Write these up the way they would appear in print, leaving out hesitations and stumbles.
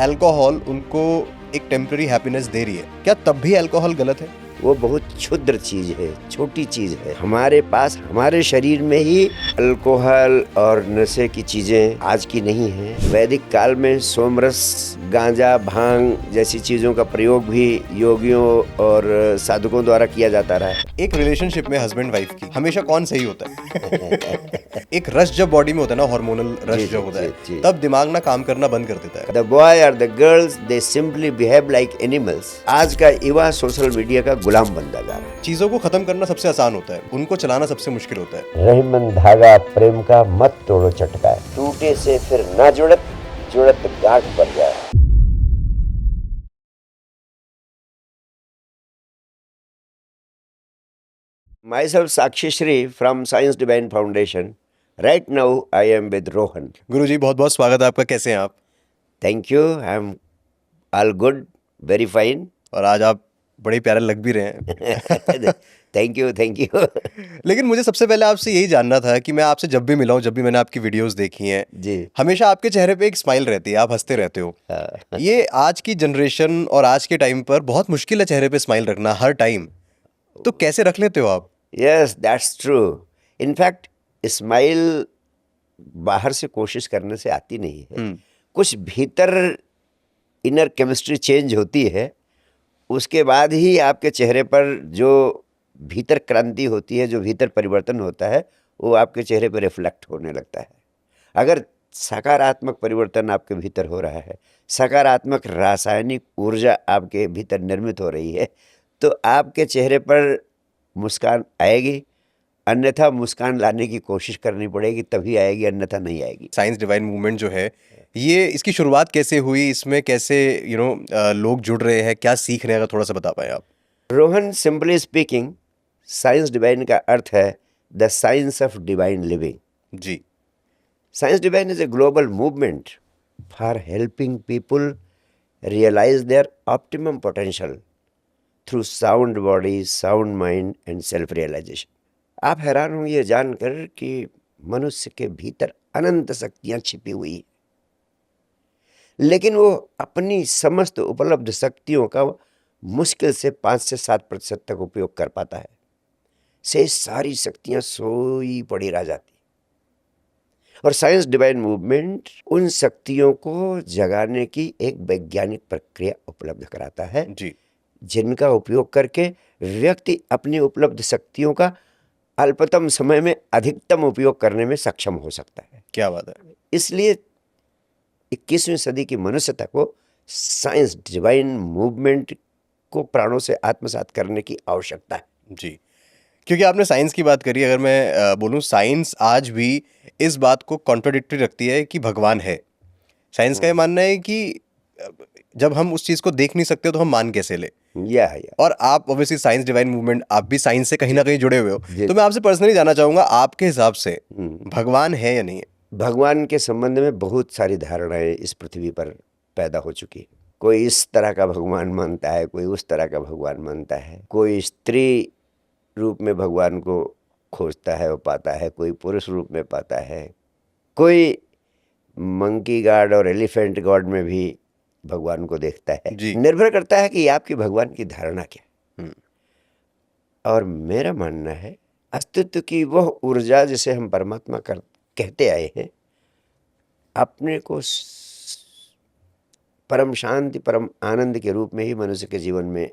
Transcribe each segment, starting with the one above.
Alcohol उनको एक temporary happiness दे रही है, क्या तब भी अल्कोहल गलत है? वो बहुत क्षुद्र चीज है, छोटी चीज है। हमारे पास हमारे शरीर में ही अल्कोहल और नशे की चीजें आज की नहीं है। वैदिक काल में सोमरस, गांजा, भांग जैसी चीजों का प्रयोग भी योगियों और साधकों द्वारा किया जाता रहा है। एक रिलेशनशिप में हस्बैंड वाइफ की हमेशा कौन सही होता है? एक रश जब बॉडी में होता है ना, हार्मोनल रश जो होता है, तब दिमाग ना काम करना बंद कर देता है। The boy or the girls, they simply behave like animals. आज का युवा सोशल मीडिया का गुलाम बनता जा रहा है। चीजों को खत्म करना सबसे आसान होता है, उनको चलाना सबसे मुश्किल होता है। रहीमन धागा प्रेम का मत तोड़ो चटका, टूटे से फिर ना जुड़त, जुड़त गांठ पड़ जाए। Myself Sakshi Shri from Science Divine Foundation. Right now I am with Rohan. गुरुजी बहुत बहुत स्वागत है आपका, कैसे हैं आप? Thank you. I am all good, very fine. और आज आप बड़े प्यारे लग भी रहे हैं। Thank you, thank you. लेकिन मुझे सबसे पहले आपसे यही जानना था कि मैं आपसे जब भी मिला हूँ, जब भी मैंने आपकी वीडियोस देखी हैं, जी। हमेशा आपके चेहरे पे एक स्माइल रहती है, आप हंसते रहते हो। ये आज की जनरेशन और आज के टाइम पर बहुत मुश्किल है चेहरे पे स्माइल रखना हर टाइम, तो कैसे रख लेते हो आप? Yes, that's true. In fact, smile बाहर से कोशिश करने से आती नहीं है। कुछ भीतर इनर केमिस्ट्री चेंज होती है, उसके बाद ही आपके चेहरे पर जो भीतर क्रांति होती है, जो भीतर परिवर्तन होता है, वो आपके चेहरे पर रिफ्लेक्ट होने लगता है। अगर सकारात्मक परिवर्तन आपके भीतर हो रहा है, सकारात्मक रासायनिक ऊर्जा आपके भीतर निर्मित हो रही है, तो आपके चेहरे पर मुस्कान आएगी। अन्यथा मुस्कान लाने की कोशिश करनी पड़ेगी, तभी आएगी, अन्यथा नहीं आएगी। साइंस डिवाइन मूवमेंट जो है, ये इसकी शुरुआत कैसे हुई, इसमें कैसे लोग जुड़ रहे हैं, क्या सीख रहे हैं, अगर थोड़ा सा बता पाए आप। Rohan, simply speaking, science divine का अर्थ है the science of divine living. जी। Science divine is a global movement for helping people realize their optimum potential through sound body, sound mind and self realization. आप हैरान होंगे ये जानकर कि मनुष्य के भीतर अनंत शक्तियां छिपी हुई हैं, लेकिन वो अपनी समस्त उपलब्ध शक्तियों का मुश्किल से 5 से 7% तक उपयोग कर पाता है। से सारी शक्तियां सोई पड़ी रह जाती। और साइंस डिवाइन मूवमेंट उन शक्तियों को जगाने की एक वैज्ञानिक प्रक्रिया उपलब्ध कराता है, जी। जिनका उपयोग करके व्यक्ति अपनी उपलब्ध शक्तियों का अल्पतम समय में अधिकतम उपयोग करने में सक्षम हो सकता है। क्या बात है। इसलिए 21वीं सदी की मनुष्यता को साइंस डिवाइन मूवमेंट को प्राणों से आत्मसात करने की आवश्यकता है। जी, क्योंकि आपने साइंस की बात करी, अगर मैं बोलूँ, साइंस आज भी इस बात को कॉन्ट्राडिक्टरी रखती है कि भगवान है। साइंस का ये मानना है कि जब हम उस चीज़ को देख नहीं सकते तो हम मान कैसे ले। या और आप ऑब्वियसली साइंस डिवाइन मूवमेंट, आप भी साइंस से कहीं ना कहीं जुड़े हुए हो, जी। तो मैं आपसे पर्सनली जानना चाहूँगा, आपके हिसाब से भगवान है या नहीं है? भगवान के संबंध में बहुत सारी धारणाएं इस पृथ्वी पर पैदा हो चुकी है। कोई इस तरह का भगवान मानता है, कोई उस तरह का भगवान मानता है, कोई स्त्री रूप में भगवान को खोजता है, वो पाता है, कोई पुरुष रूप में पाता है, कोई मंकी गॉड और एलिफेंट गॉड में भी भगवान को देखता है। निर्भर करता है कि आपकी भगवान की धारणा क्या। और मेरा मानना है अस्तित्व की वह ऊर्जा जिसे हम परमात्मा कहते आए हैं, अपने को परम शांति, परम आनंद के रूप में ही मनुष्य के जीवन में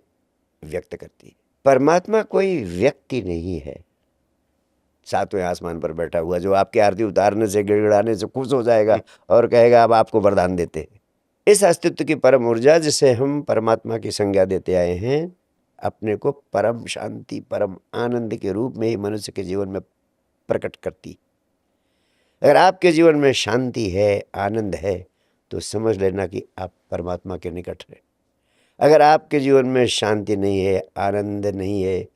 व्यक्त करती है। परमात्मा कोई व्यक्ति नहीं है सातवें आसमान पर बैठा हुआ, जो आपके आरती उतारने से, गिड़गिड़ाने से खुश हो जाएगा और कहेगा अब आपको वरदान देते हैं। इस अस्तित्व की परम ऊर्जा जिसे हम परमात्मा की संज्ञा देते आए हैं, अपने को परम शांति, परम आनंद के रूप में ही मनुष्य के जीवन में प्रकट करती। अगर आपके जीवन में शांति है, आनंद है, तो समझ लेना कि आप परमात्मा के निकट हैं। अगर आपके जीवन में शांति नहीं है, आनंद नहीं है,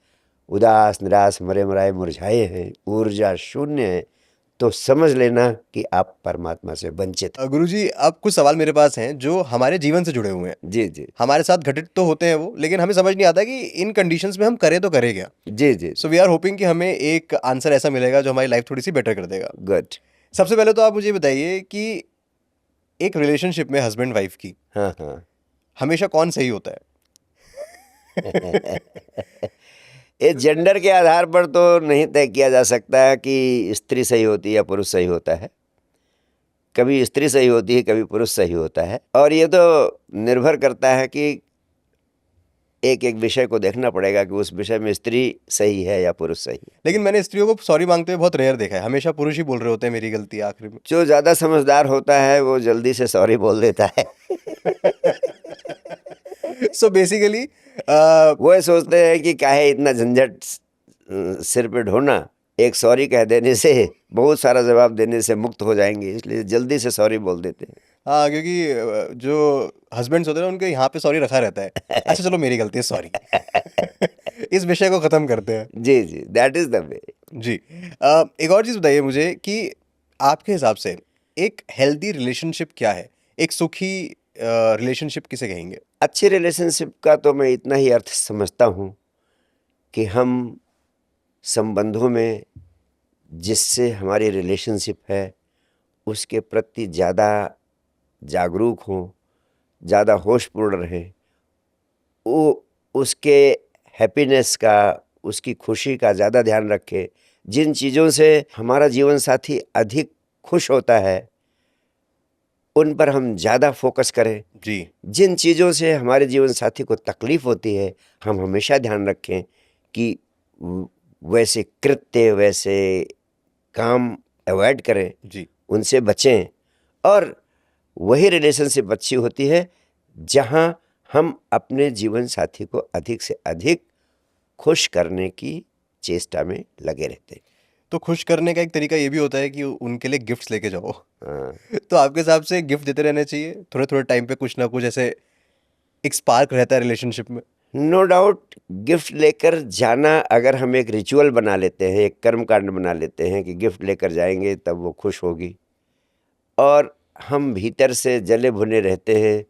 उदास, निराश, मरे मराए, मुरझाए हैं, ऊर्जा शून्य है, तो समझ लेना कि आप परमात्मा से वंचित। गुरुजी, अब कुछ सवाल मेरे पास हैं जो हमारे जीवन से जुड़े हुए हैं। जी जी। हमारे साथ घटित तो होते हैं वो, लेकिन हमें समझ नहीं आता कि इन कंडीशंस में हम करें तो करें क्या। जी जी। सो वी आर होपिंग कि हमें एक आंसर ऐसा मिलेगा जो हमारी लाइफ थोड़ी सी बेटर कर देगा। गुड। सबसे पहले तो आप मुझे बताइए कि एक रिलेशनशिप में हस्बैंड वाइफ की हाँ हाँ। हमेशा कौन सही होता है? ये जेंडर के आधार पर तो नहीं तय किया जा सकता है कि स्त्री सही होती है या पुरुष सही होता है। कभी स्त्री सही होती है, कभी पुरुष सही होता है, और ये तो निर्भर करता है कि एक एक विषय को देखना पड़ेगा कि उस विषय में स्त्री सही है या पुरुष सही है। लेकिन मैंने स्त्रियों को सॉरी मांगते हुए बहुत रेयर देखा है, हमेशा पुरुष ही बोल रहे होते हैं मेरी गलती है आखिरी में। जो ज़्यादा समझदार होता है वो जल्दी से सॉरी बोल देता है। सो बेसिकली वो ये सोचते हैं कि काहे इतना झंझट सिर पे ढोना, एक सॉरी कह देने से, बहुत सारा जवाब देने से मुक्त हो जाएंगे, इसलिए जल्दी से सॉरी बोल देते हैं। हाँ, क्योंकि जो हस्बैंड्स होते हैं ना उनके यहाँ पे सॉरी रखा रहता है, अच्छा चलो मेरी गलती है सॉरी। इस विषय को खत्म करते हैं। जी जी, दैट इज द वे। जी। एक और चीज़ बताइए मुझे कि आपके हिसाब से एक हेल्दी रिलेशनशिप क्या है? एक सुखी रिलेशनशिप किसे कहेंगे? अच्छी रिलेशनशिप का तो मैं इतना ही अर्थ समझता हूँ कि हम संबंधों में जिससे हमारी रिलेशनशिप है उसके प्रति ज़्यादा जागरूक हों, ज़्यादा होशपूर्ण रहें, वो उसके हैप्पीनेस का, उसकी खुशी का ज़्यादा ध्यान रखें। जिन चीज़ों से हमारा जीवन साथी अधिक खुश होता है उन पर हम ज़्यादा फोकस करें। जी। जिन चीज़ों से हमारे जीवन साथी को तकलीफ़ होती है हम हमेशा ध्यान रखें कि वैसे कृत्य, वैसे काम अवॉइड करें, जी। उनसे बचें। और वही रिलेशनशिप अच्छी होती है जहाँ हम अपने जीवन साथी को अधिक से अधिक खुश करने की चेष्टा में लगे रहते हैं। तो खुश करने का एक तरीका ये भी होता है कि उनके लिए गिफ्ट्स लेके जाओ। हाँ। तो आपके हिसाब से गिफ्ट देते रहने चाहिए थोड़े थोड़े टाइम पे, कुछ ना कुछ ऐसे एक स्पार्क रहता है रिलेशनशिप में। नो डाउट, गिफ्ट लेकर जाना अगर हम एक रिचुअल बना लेते हैं, एक कर्मकांड बना लेते हैं कि गिफ्ट लेकर जाएंगे तब वो खुश होगी, और हम भीतर से जले भुने रहते हैं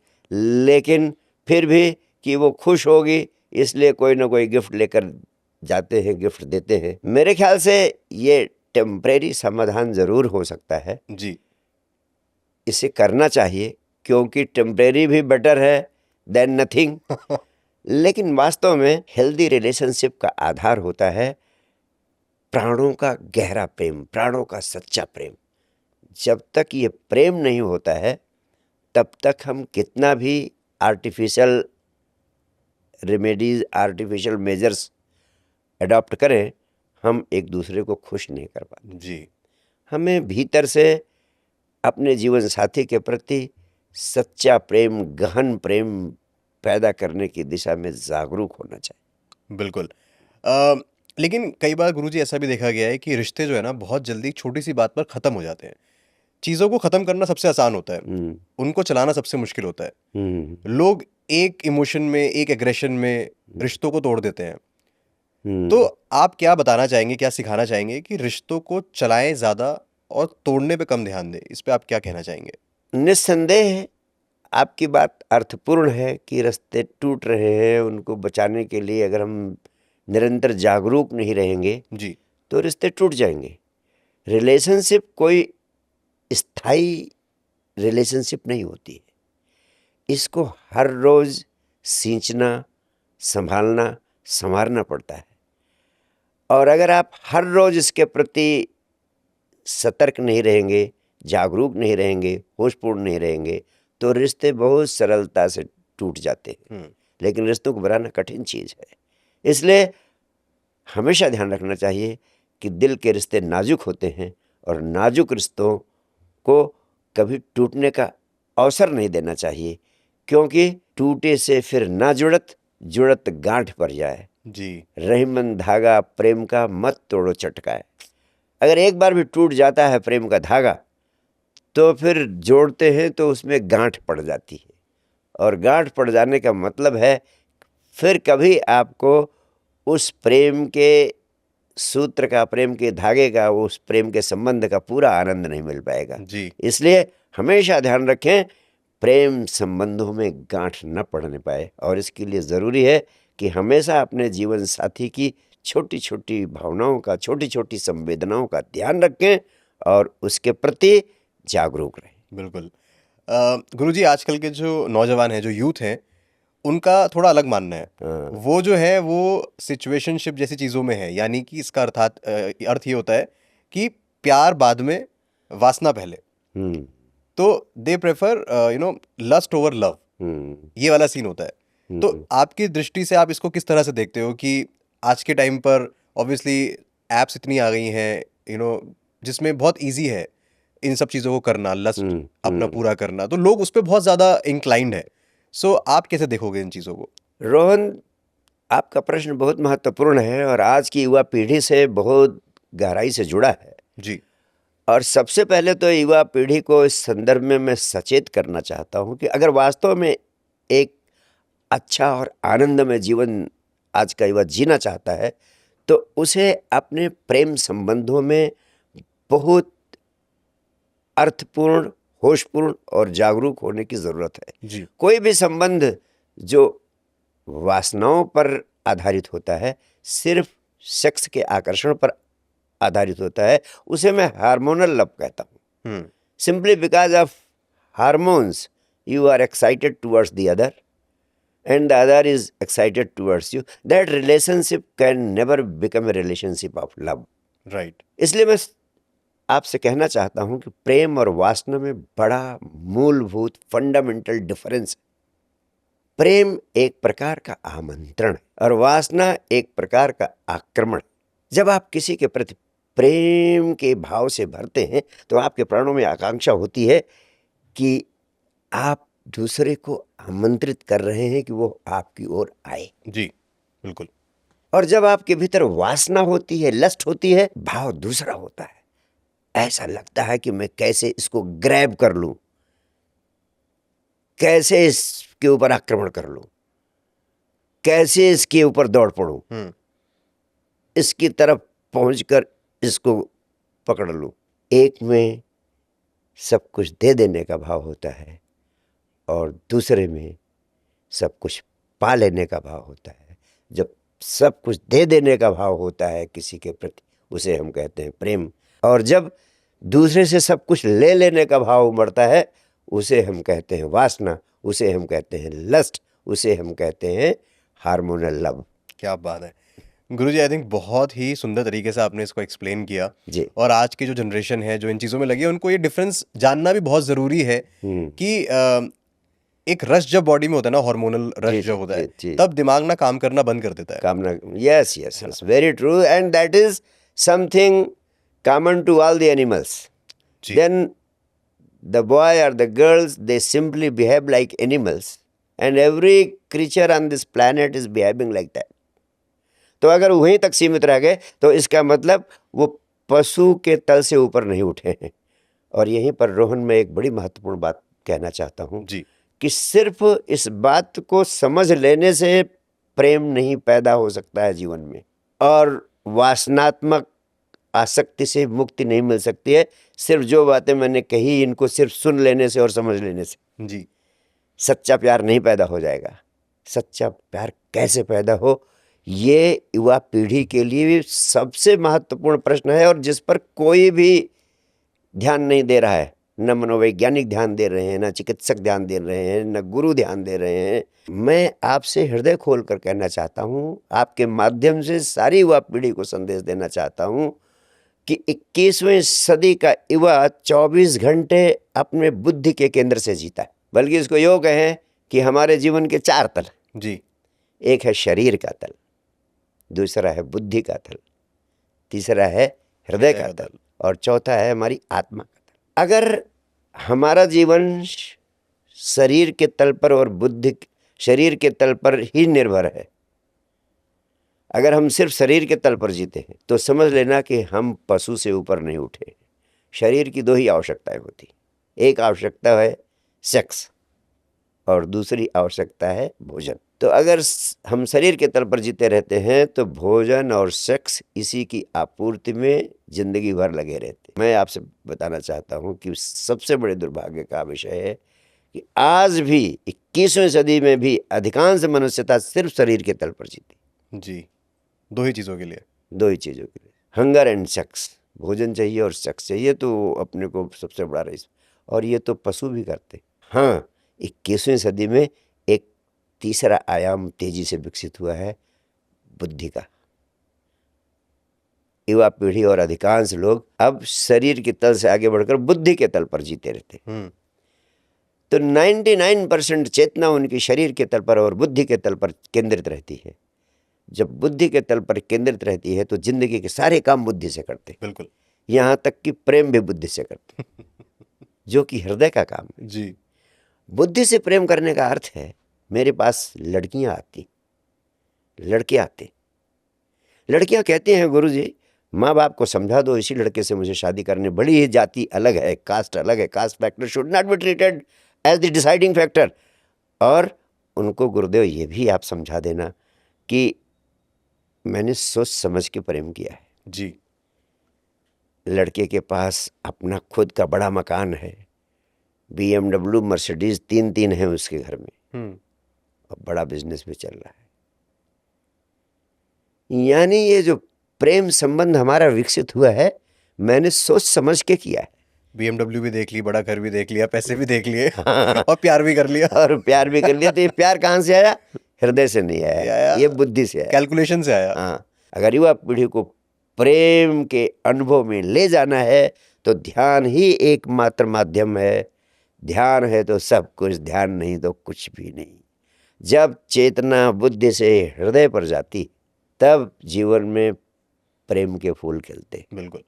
लेकिन फिर भी कि वो खुश होगी इसलिए कोई ना कोई गिफ्ट लेकर जाते हैं, गिफ्ट देते हैं, मेरे ख्याल से ये टेम्परेरी समाधान ज़रूर हो सकता है। जी। इसे करना चाहिए क्योंकि टेम्परेरी भी बेटर है देन नथिंग। लेकिन वास्तव में हेल्दी रिलेशनशिप का आधार होता है प्राणों का गहरा प्रेम, प्राणों का सच्चा प्रेम। जब तक ये प्रेम नहीं होता है तब तक हम कितना भी artificial remedies, artificial measures adopt करें, हम एक दूसरे को खुश नहीं कर पाते। जी। हमें भीतर से अपने जीवन साथी के प्रति सच्चा प्रेम, गहन प्रेम पैदा करने की दिशा में जागरूक होना चाहिए। बिल्कुल। लेकिन कई बार गुरुजी ऐसा भी देखा गया है कि रिश्ते जो है ना बहुत जल्दी छोटी सी बात पर ख़त्म हो जाते हैं। चीज़ों को ख़त्म करना सबसे आसान होता है, उनको चलाना सबसे मुश्किल होता है। लोग एक इमोशन में, एक एग्रेशन में रिश्तों को तोड़ देते हैं। तो आप क्या बताना चाहेंगे, क्या सिखाना चाहेंगे कि रिश्तों को चलाएं ज़्यादा और तोड़ने पे कम ध्यान दें? इस पे आप क्या कहना चाहेंगे? निस्संदेह आपकी बात अर्थपूर्ण है कि रिश्ते टूट रहे हैं, उनको बचाने के लिए अगर हम निरंतर जागरूक नहीं रहेंगे जी। तो रिश्ते टूट जाएंगे। रिलेशनशिप कोई स्थायी रिलेशनशिप नहीं होती है। इसको हर रोज़ सींचना, संभालना, संवारना पड़ता है, और अगर आप हर रोज़ इसके प्रति सतर्क नहीं रहेंगे, जागरूक नहीं रहेंगे, होशपूर्ण नहीं रहेंगे तो रिश्ते बहुत सरलता से टूट जाते हैं। लेकिन रिश्तों को बनाना कठिन चीज़ है, इसलिए हमेशा ध्यान रखना चाहिए कि दिल के रिश्ते नाजुक होते हैं और नाजुक रिश्तों को कभी टूटने का अवसर नहीं देना चाहिए, क्योंकि टूटे से फिर ना जुड़त, जुड़त गांठ पर जाए। जी। रहीमन धागा प्रेम का मत तोड़ो चटकाए। अगर एक बार भी टूट जाता है प्रेम का धागा तो फिर जोड़ते हैं तो उसमें गांठ पड़ जाती है, और गांठ पड़ जाने का मतलब है फिर कभी आपको उस प्रेम के सूत्र का, प्रेम के धागे का, उस प्रेम के संबंध का पूरा आनंद नहीं मिल पाएगा। जी। इसलिए हमेशा ध्यान रखें प्रेम संबंधों में गांठ न पड़ने पाए, और इसके लिए ज़रूरी है कि हमेशा अपने जीवन साथी की छोटी छोटी भावनाओं का, छोटी छोटी संवेदनाओं का ध्यान रखें और उसके प्रति जागरूक रहें। बिल्कुल। गुरुजी आजकल के जो नौजवान हैं, जो यूथ हैं, उनका थोड़ा अलग मानना है। हाँ। वो जो है वो सिचुएशनशिप जैसी चीज़ों में है, यानी कि इसका अर्थ ये होता है कि प्यार बाद में, वासना पहले। हम्म तो they prefer lust over love, hmm ये वाला सीन होता है। तो हम्म आपकी दृष्टि से आप इसको किस तरह से देखते हो कि आज के टाइम पर ऑब्वियसली एप्स इतनी आ गई हैं, जिसमें बहुत इजी है इन सब चीज़ों को करना, लस्ट अपना पूरा करना, तो लोग उस पर बहुत ज़्यादा इंक्लाइंड है। सो आप कैसे देखोगे इन चीज़ों को? रोहन, आपका प्रश्न बहुत महत्वपूर्ण है और आज की युवा पीढ़ी से बहुत गहराई से जुड़ा है। जी। और सबसे पहले तो युवा पीढ़ी को इस संदर्भ में मैं सचेत करना चाहता हूं कि अगर वास्तव में एक अच्छा और आनंदमय जीवन आज का युवा जीना चाहता है तो उसे अपने प्रेम संबंधों में बहुत अर्थपूर्ण, होशपूर्ण और जागरूक होने की ज़रूरत है। जी। कोई भी संबंध जो वासनाओं पर आधारित होता है, सिर्फ सेक्स के आकर्षण पर आधारित होता है, उसे मैं हार्मोनल लव कहता हूँ। Simply because of hormones you are excited towards the other and the other is excited towards you. That relationship can never become a relationship of love. Right. इसलिए मैं आपसे कहना चाहता हूं कि प्रेम और वासना में बड़ा मूलभूत फंडामेंटल डिफरेंस है। प्रेम एक प्रकार का आमंत्रण है और वासना एक प्रकार का आक्रमण। जब आप किसी के प्रति प्रेम के भाव से भरते हैं तो आपके प्राणों में आकांक्षा होती है कि आप दूसरे को आमंत्रित कर रहे हैं कि वो आपकी ओर आए। जी, बिल्कुल। और जब आपके भीतर वासना होती है, लस्ट होती है, भाव दूसरा होता है। ऐसा लगता है कि मैं कैसे इसको ग्रैब कर लूं, कैसे इसके ऊपर आक्रमण कर लूं, कैसे इसके ऊपर दौड़ पड़ूं, इसकी तरफ पहुंचकर इसको पकड़ लूं। एक में सब कुछ दे देने का भाव होता है और दूसरे में सब कुछ पा लेने का भाव होता है। जब सब कुछ दे देने का भाव होता है किसी के प्रति, उसे हम कहते हैं प्रेम। और जब दूसरे से सब कुछ ले लेने का भाव उमड़ता है, उसे हम कहते हैं वासना, उसे हम कहते हैं लस्ट, उसे हम कहते हैं हार्मोनल लव। क्या बात है गुरुजी, आई थिंक बहुत ही सुंदर तरीके से आपने इसको एक्सप्लेन किया जी। और आज की जो जनरेशन है जो इन चीज़ों में लगी है, उनको ये डिफरेंस जानना भी बहुत ज़रूरी है कि एक रश जब बॉडी में होता है ना, हार्मोनल रश जब होता है, तब दिमाग ना काम करना बंद कर देता है। कामना, yes yes yes, very true, and that is something common to all the animals. Then the boy or the girls, they simply behave like animals and every creature on this planet is behaving like that. तो अगर वहीं तक सीमित रह गए तो इसका मतलब वो पशु के तल से ऊपर नहीं उठे हैं। और यहीं पर रोहन में एक बड़ी महत्वपूर्ण बात कहना चाहता हूँ कि सिर्फ इस बात को समझ लेने से प्रेम नहीं पैदा हो सकता है जीवन में, और वासनात्मक आसक्ति से मुक्ति नहीं मिल सकती है। सिर्फ जो बातें मैंने कही, इनको सिर्फ सुन लेने से और समझ लेने से जी सच्चा प्यार नहीं पैदा हो जाएगा। सच्चा प्यार कैसे पैदा हो, ये युवा पीढ़ी के लिए सबसे महत्वपूर्ण प्रश्न है और जिस पर कोई भी ध्यान नहीं दे रहा है। न मनोवैज्ञानिक ध्यान दे रहे हैं, न चिकित्सक ध्यान दे रहे हैं, न गुरु ध्यान दे रहे हैं। मैं आपसे हृदय खोल कर कहना चाहता हूँ, आपके माध्यम से सारी युवा पीढ़ी को संदेश देना चाहता हूँ कि 21वीं सदी का युवा 24 घंटे अपने बुद्धि के केंद्र से जीता है। बल्कि इसको यो कहें कि हमारे जीवन के 4 तल जी। एक है शरीर का तल, दूसरा है बुद्धि का तल, तीसरा है हृदय का तल और चौथा है हमारी आत्मा का तल। अगर हमारा जीवन शरीर के तल पर और शरीर के तल पर ही निर्भर है, अगर हम सिर्फ शरीर के तल पर जीते हैं तो समझ लेना कि हम पशु से ऊपर नहीं उठे। शरीर की 2 ही आवश्यकताएं होती, एक आवश्यकता है सेक्स और दूसरी आवश्यकता है भोजन। तो अगर हम शरीर के तल पर जीते रहते हैं तो भोजन और सेक्स इसी की आपूर्ति में जिंदगी भर लगे रहते। मैं आपसे बताना चाहता हूं कि सबसे बड़े दुर्भाग्य का विषय है कि आज भी 21वीं सदी में भी अधिकांश मनुष्यता सिर्फ शरीर के तल पर जीती। जी, 2 ही चीज़ों के लिए, 2 ही चीज़ों के लिए, हंगर एंड सेक्स। भोजन चाहिए और सेक्स चाहिए, तो अपने को सबसे बड़ा रईस। और ये तो पशु भी करते। हाँ, 21वीं सदी में एक तीसरा आयाम तेजी से विकसित हुआ है, बुद्धि का। युवा पीढ़ी और अधिकांश लोग अब शरीर के तल से आगे बढ़कर बुद्धि के तल पर जीते रहते हैं। तो 99% चेतना उनकी शरीर के तल पर और बुद्धि के तल पर केंद्रित रहती है। जब बुद्धि के तल पर केंद्रित रहती है तो जिंदगी के सारे काम बुद्धि से करते हैं, बिल्कुल। यहाँ तक कि प्रेम भी बुद्धि से करते हैं, जो कि हृदय का काम है। जी। बुद्धि से प्रेम करने का अर्थ है, मेरे पास लड़कियां आती, लड़के आते, लड़कियां कहती हैं गुरुजी माँ बाप को समझा दो, इसी लड़के से मुझे शादी करनी, बड़ी ही जाति अलग है, कास्ट अलग है, caste factor should not be treated as the deciding factor. और उनको गुरुदेव ये भी आप समझा देना कि मैंने सोच समझ के प्रेम किया है। जी। लड़के के पास अपना खुद का बड़ा मकान है, BMW मर्सिडीज 3 है उसके घर में, और बड़ा बिजनेस भी चल रहा है। यानी ये जो प्रेम संबंध हमारा विकसित हुआ है, मैंने सोच समझ के किया है। BMW भी देख ली, बड़ा घर भी देख लिया, पैसे भी देख लिए और प्यार भी कर लिया। और प्यार भी कर लिया। तो ये प्यार कहाँ से आया? हृदय से नहीं आया, ये बुद्धि से आया, कैलकुलेशन से आया। हाँ, अगर युवा पीढ़ी को प्रेम के अनुभव में ले जाना है तो ध्यान ही एकमात्र माध्यम है। ध्यान है तो सब कुछ, ध्यान नहीं तो कुछ भी नहीं। जब चेतना बुद्धि से हृदय पर जाती तब जीवन में प्रेम के फूल खिलते। बिल्कुल।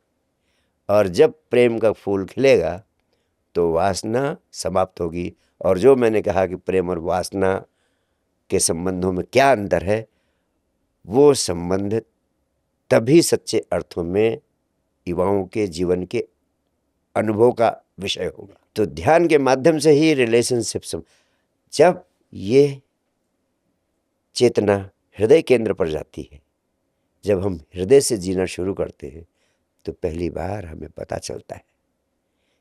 और जब प्रेम का फूल खिलेगा तो वासना समाप्त होगी। और जो मैंने कहा कि प्रेम और वासना के संबंधों में क्या अंतर है, वो संबंध तभी सच्चे अर्थों में युवाओं के जीवन के अनुभव का विषय होगा। तो ध्यान के माध्यम से ही रिलेशनशिप, जब ये चेतना हृदय केंद्र पर जाती है, जब हम हृदय से जीना शुरू करते हैं, तो पहली बार हमें पता चलता है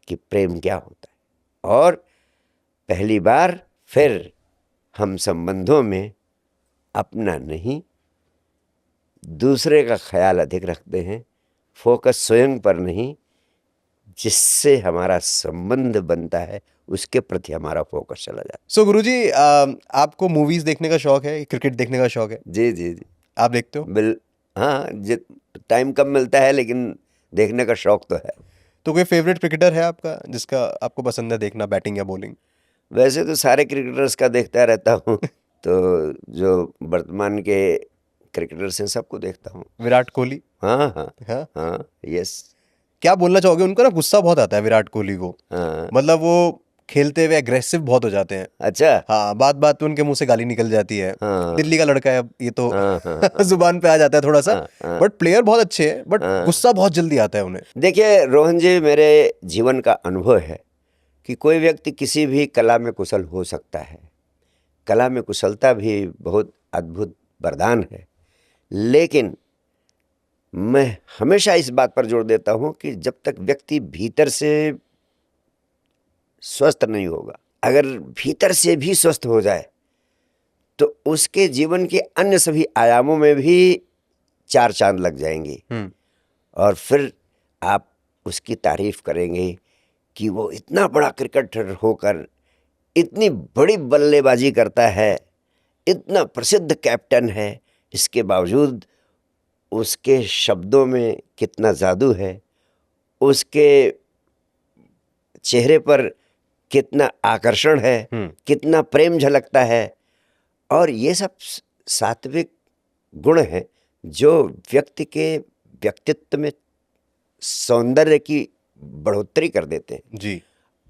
कि प्रेम क्या होता है। और पहली बार फिर हम संबंधों में अपना नहीं, दूसरे का ख्याल अधिक रखते हैं, फोकस स्वयं पर नहीं, जिससे हमारा संबंध बनता है उसके प्रति हमारा फोकस चला जाता है। सो गुरुजी, आपको मूवीज देखने का शौक है, क्रिकेट देखने का शौक है? जी जी जी, आप देखते हो? हाँ, टाइम कम मिलता है लेकिन देखने का शौक तो है। तो कोई फेवरेट क्रिकेटर है आपका जिसका आपको पसंद है देखना, बैटिंग या बॉलिंग? वैसे तो सारे क्रिकेटर्स का देखता रहता हूँ। तो जो वर्तमान के क्रिकेटर्स हैं सबको देखता हूँ। विराट कोहली? हाँ हाँ हाँ। हाँ, यस। क्या बोलना चाहोगे? उनको ना गुस्सा बहुत आता है विराट कोहली को। हाँ, मतलब वो खेलते हुए एग्रेसिव बहुत हो जाते हैं। अच्छा। हाँ, बात बात पे उनके मुंह से गाली निकल जाती है। हाँ दिल्ली का लड़का है ये तो हाँ हाँ जुबान पे आ जाता है थोड़ा सा। हाँ, हाँ। बट प्लेयर बहुत अच्छे हैं, बट हाँ। गुस्सा बहुत जल्दी आता है उन्हें। देखिए रोहन जी, मेरे जीवन का अनुभव है कि कोई व्यक्ति किसी भी कला में कुशल हो सकता है। कला में कुशलता भी बहुत अद्भुत वरदान है, लेकिन मैं हमेशा इस बात पर जोर देता हूं कि जब तक व्यक्ति भीतर से स्वस्थ नहीं होगा, अगर भीतर से भी स्वस्थ हो जाए तो उसके जीवन के अन्य सभी आयामों में भी 4 चांद लग जाएंगे। और फिर आप उसकी तारीफ करेंगे कि वो इतना बड़ा क्रिकेटर होकर इतनी बड़ी बल्लेबाजी करता है, इतना प्रसिद्ध कैप्टन है, इसके बावजूद उसके शब्दों में कितना जादू है, उसके चेहरे पर कितना आकर्षण है, कितना प्रेम झलकता है। और ये सब सात्विक गुण हैं जो व्यक्ति के व्यक्तित्व में सौंदर्य की बढ़ोतरी कर देते हैं। जी।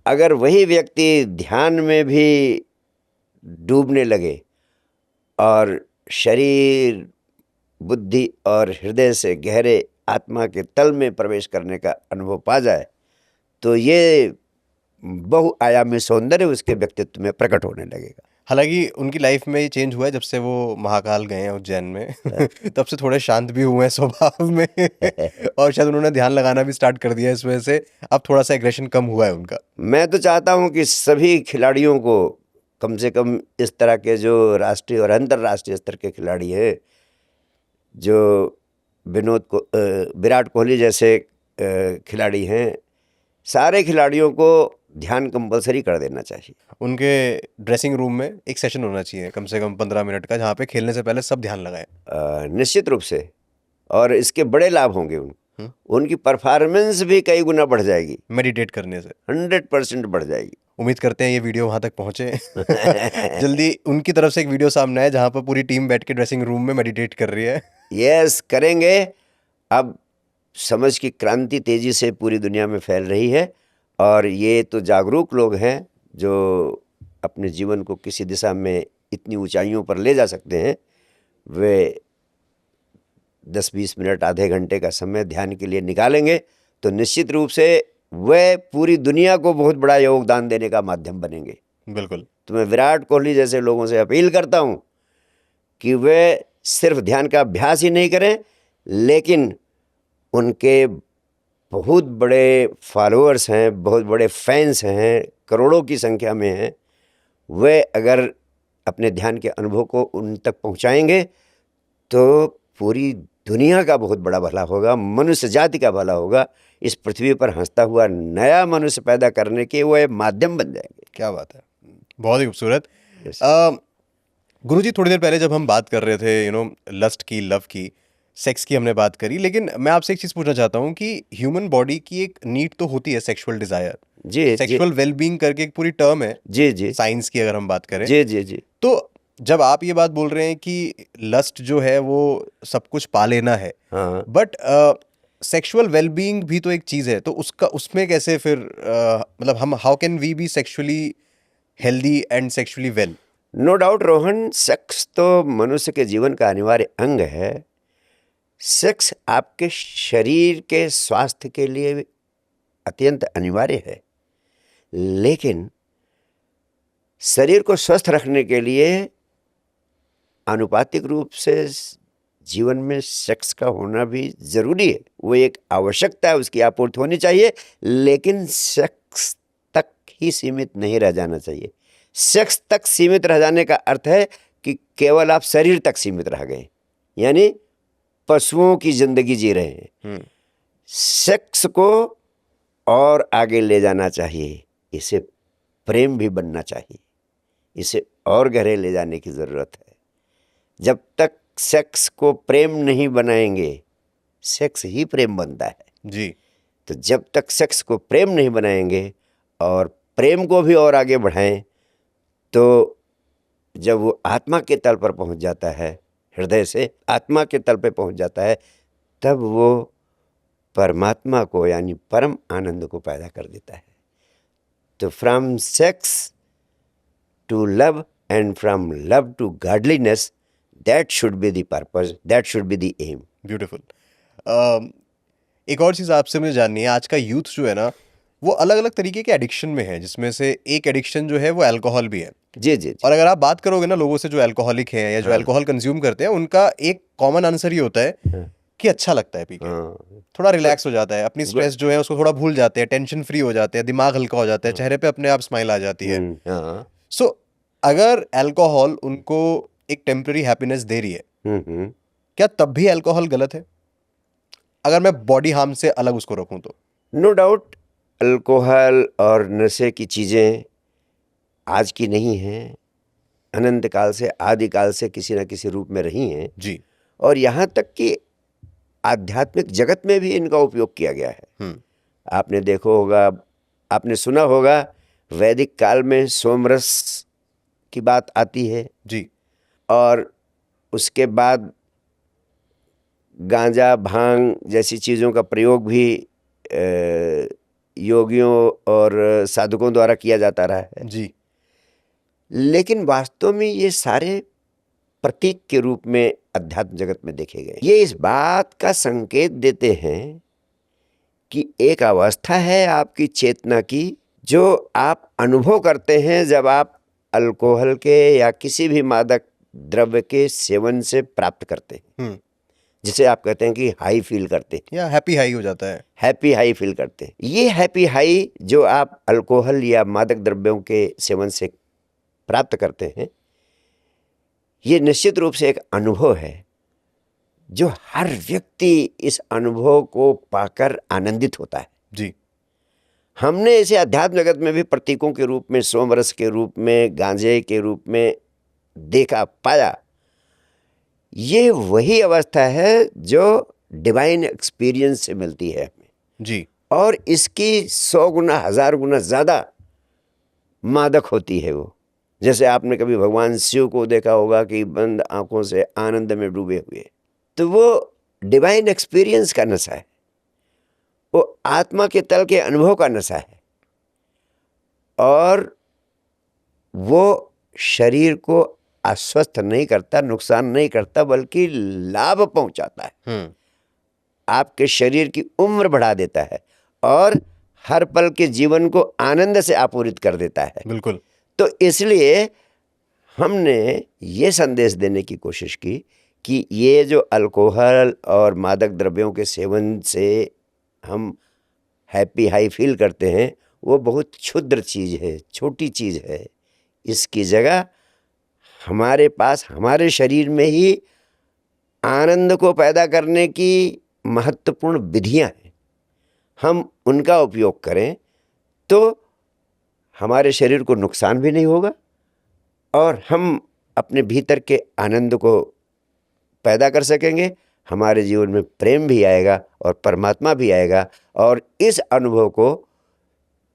अगर वही व्यक्ति ध्यान में भी डूबने लगे और शरीर, बुद्धि और हृदय से गहरे आत्मा के तल में प्रवेश करने का अनुभव पा जाए, तो ये बहुआयामी सौंदर्य उसके व्यक्तित्व में प्रकट होने लगेगा। हालांकि उनकी लाइफ में ये चेंज हुआ है जब से वो महाकाल गए हैं उज्जैन में तब से थोड़े शांत भी हुए हैं स्वभाव में और शायद उन्होंने ध्यान लगाना भी स्टार्ट कर दिया है, इस वजह से अब थोड़ा सा एग्रेशन कम हुआ है उनका। मैं तो चाहता हूं कि सभी खिलाड़ियों को कम से कम इस तरह के जो राष्ट्रीय और अंतर्राष्ट्रीय स्तर के खिलाड़ी हैं, जो विराट कोहली जैसे खिलाड़ी हैं, सारे खिलाड़ियों को ध्यान कंपलसरी कर देना चाहिए। उनके ड्रेसिंग रूम में एक सेशन होना चाहिए कम से कम 15 मिनट का, जहाँ पे खेलने से पहले सब ध्यान लगाएं। निश्चित रूप से, और इसके बड़े लाभ होंगे उनकी परफॉर्मेंस भी कई गुना बढ़ जाएगी, मेडिटेट करने से 100% बढ़ जाएगी। उम्मीद करते हैं ये वीडियो वहां तक पहुंचे। जल्दी उनकी तरफ से एक वीडियो सामने आए जहां पर पूरी टीम बैठ के ड्रेसिंग रूम में मेडिटेट कर रही है। यस, करेंगे। अब समझ की क्रांति तेजी से पूरी दुनिया में फैल रही है, और ये तो जागरूक लोग हैं जो अपने जीवन को किसी दिशा में इतनी ऊंचाइयों पर ले जा सकते हैं। वे 10-20 मिनट, आधे घंटे का समय ध्यान के लिए निकालेंगे तो निश्चित रूप से वे पूरी दुनिया को बहुत बड़ा योगदान देने का माध्यम बनेंगे। बिल्कुल। तो मैं विराट कोहली जैसे लोगों से अपील करता हूं कि वे सिर्फ ध्यान का अभ्यास ही नहीं करें, लेकिन उनके बहुत बड़े फॉलोअर्स हैं, बहुत बड़े फैंस हैं, करोड़ों की संख्या में हैं। वे अगर अपने ध्यान के अनुभव को उन तक पहुंचाएंगे तो पूरी दुनिया का बहुत बड़ा भला होगा, मनुष्य जाति का भला होगा। इस पृथ्वी पर हंसता हुआ नया मनुष्य पैदा करने के वो माध्यम बन जाएंगे। क्या बात है, बहुत ही खूबसूरत। Yes. गुरुजी, थोड़ी देर पहले जब हम बात कर रहे थे लस्ट की, लव की, सेक्स की हमने बात करी, लेकिन मैं आपसे एक चीज़ पूछना चाहता हूँ कि ह्यूमन बॉडी की एक नीड तो होती है सेक्सुअल डिजायर, जी, सेक्सुअल वेलबींग करके एक पूरी टर्म है जी जी, साइंस की अगर हम बात करें। जी जी जी। तो जब आप ये बात बोल रहे हैं कि लस्ट जो है वो सब कुछ पा लेना है, हाँ, बट सेक्सुअल वेलबींग भी तो एक चीज़ है, तो उसमें कैसे फिर मतलब हम how can we be sexually healthy and sexually well? No doubt Rohan, sex तो मनुष्य के जीवन का अनिवार्य अंग है। सेक्स आपके शरीर के स्वास्थ्य के लिए अत्यंत अनिवार्य है, लेकिन शरीर को स्वस्थ रखने के लिए आनुपातिक रूप से जीवन में सेक्स का होना भी जरूरी है। वो एक आवश्यकता है, उसकी आपूर्ति होनी चाहिए, लेकिन सेक्स तक ही सीमित नहीं रह जाना चाहिए। सेक्स तक सीमित रह जाने का अर्थ है कि केवल आप शरीर तक सीमित रह गए, यानी पशुओं की जिंदगी जी रहे हैं। सेक्स को और आगे ले जाना चाहिए, इसे प्रेम भी बनना चाहिए, इसे और गहरे ले जाने की ज़रूरत है। जब तक सेक्स को प्रेम नहीं बनाएंगे, सेक्स ही प्रेम बनता है जी। तो जब तक सेक्स को प्रेम नहीं बनाएंगे और प्रेम को भी और आगे बढ़ाएं, तो जब वो आत्मा के तल पर पहुंच जाता है, हृदय से आत्मा के तल पर पहुंच जाता है, तब वो परमात्मा को यानी परम आनंद को पैदा कर देता है। तो from sex to love and from love to godliness, that should be the purpose, that should be the aim. Beautiful. एक और चीज़ आपसे मुझे जाननी है, आज का यूथ जो है ना वो अलग अलग तरीके के एडिक्शन में है, जिसमें से एक एडिक्शन जो है वो अल्कोहल भी है। जी जी जी। और अगर आप बात करोगे ना लोगों से जो अल्कोहलिक हैं या जो अल्कोहल कंज्यूम करते हैं, उनका एक कॉमन आंसर ही होता है कि अच्छा लगता है पी के, थोड़ा रिलैक्स हो जाता है, अपनी स्ट्रेस जो है उसको थोड़ा भूल जाते हैं, टेंशन फ्री हो जाते हैं, दिमाग हल्का हो जाता है, चेहरे पे अपने आप स्माइल आ जाती है। सो अगर अल्कोहल उनको एक टेम्पररी हैप्पीनेस दे रही है, क्या तब भी अल्कोहल गलत है अगर मैं बॉडी हार्म से अलग उसको रखूं तो? नो डाउट, अल्कोहल और नशे की चीज़ें आज की नहीं हैं, अनंत काल से, आदिकाल से किसी न किसी रूप में रही हैं जी। और यहाँ तक कि आध्यात्मिक जगत में भी इनका उपयोग किया गया है। आपने देखो होगा, आपने सुना होगा, वैदिक काल में सोमरस की बात आती है जी। और उसके बाद गांजा, भांग जैसी चीज़ों का प्रयोग भी योगियों और साधकों द्वारा किया जाता रहा है जी। लेकिन वास्तव में ये सारे प्रतीक के रूप में अध्यात्म जगत में देखे गए। ये इस बात का संकेत देते हैं कि एक अवस्था है आपकी चेतना की जो आप अनुभव करते हैं जब आप अल्कोहल के या किसी भी मादक द्रव्य के सेवन से प्राप्त करते हैं, जिसे आप कहते हैं कि हाई फील करते हैं या हैप्पी हाई हो जाता है, हैप्पी हाई फील करते हैं। ये हैप्पी हाई जो आप अल्कोहल या मादक द्रव्यों के सेवन से प्राप्त करते हैं, ये निश्चित रूप से एक अनुभव है जो हर व्यक्ति इस अनुभव को पाकर आनंदित होता है। जी। हमने इसे अध्यात्म जगत में भी प्रतीकों के रूप में, सोमरस के रूप में, गांजे के रूप में देखा, पाया। ये वही अवस्था है जो डिवाइन एक्सपीरियंस से मिलती है हमें, जी। और इसकी 100 गुना 1000 गुना ज़्यादा मादक होती है वो। जैसे आपने कभी भगवान शिव को देखा होगा कि बंद आंखों से आनंद में डूबे हुए, तो वो डिवाइन एक्सपीरियंस का नशा है, वो आत्मा के तल के अनुभव का नशा है, और वो शरीर को अस्वस्थ नहीं करता, नुकसान नहीं करता, बल्कि लाभ पहुंचाता है। आपके शरीर की उम्र बढ़ा देता है और हर पल के जीवन को आनंद से आपूरित कर देता है। बिल्कुल। तो इसलिए हमने ये संदेश देने की कोशिश की कि ये जो अल्कोहल और मादक द्रव्यों के सेवन से हम हैप्पी हाई फील करते हैं, वो बहुत क्षुद्र चीज़ है, छोटी चीज़ है। इसकी जगह हमारे पास, हमारे शरीर में ही आनंद को पैदा करने की महत्वपूर्ण विधियां हैं। हम उनका उपयोग करें तो हमारे शरीर को नुकसान भी नहीं होगा, और हम अपने भीतर के आनंद को पैदा कर सकेंगे। हमारे जीवन में प्रेम भी आएगा और परमात्मा भी आएगा, और इस अनुभव को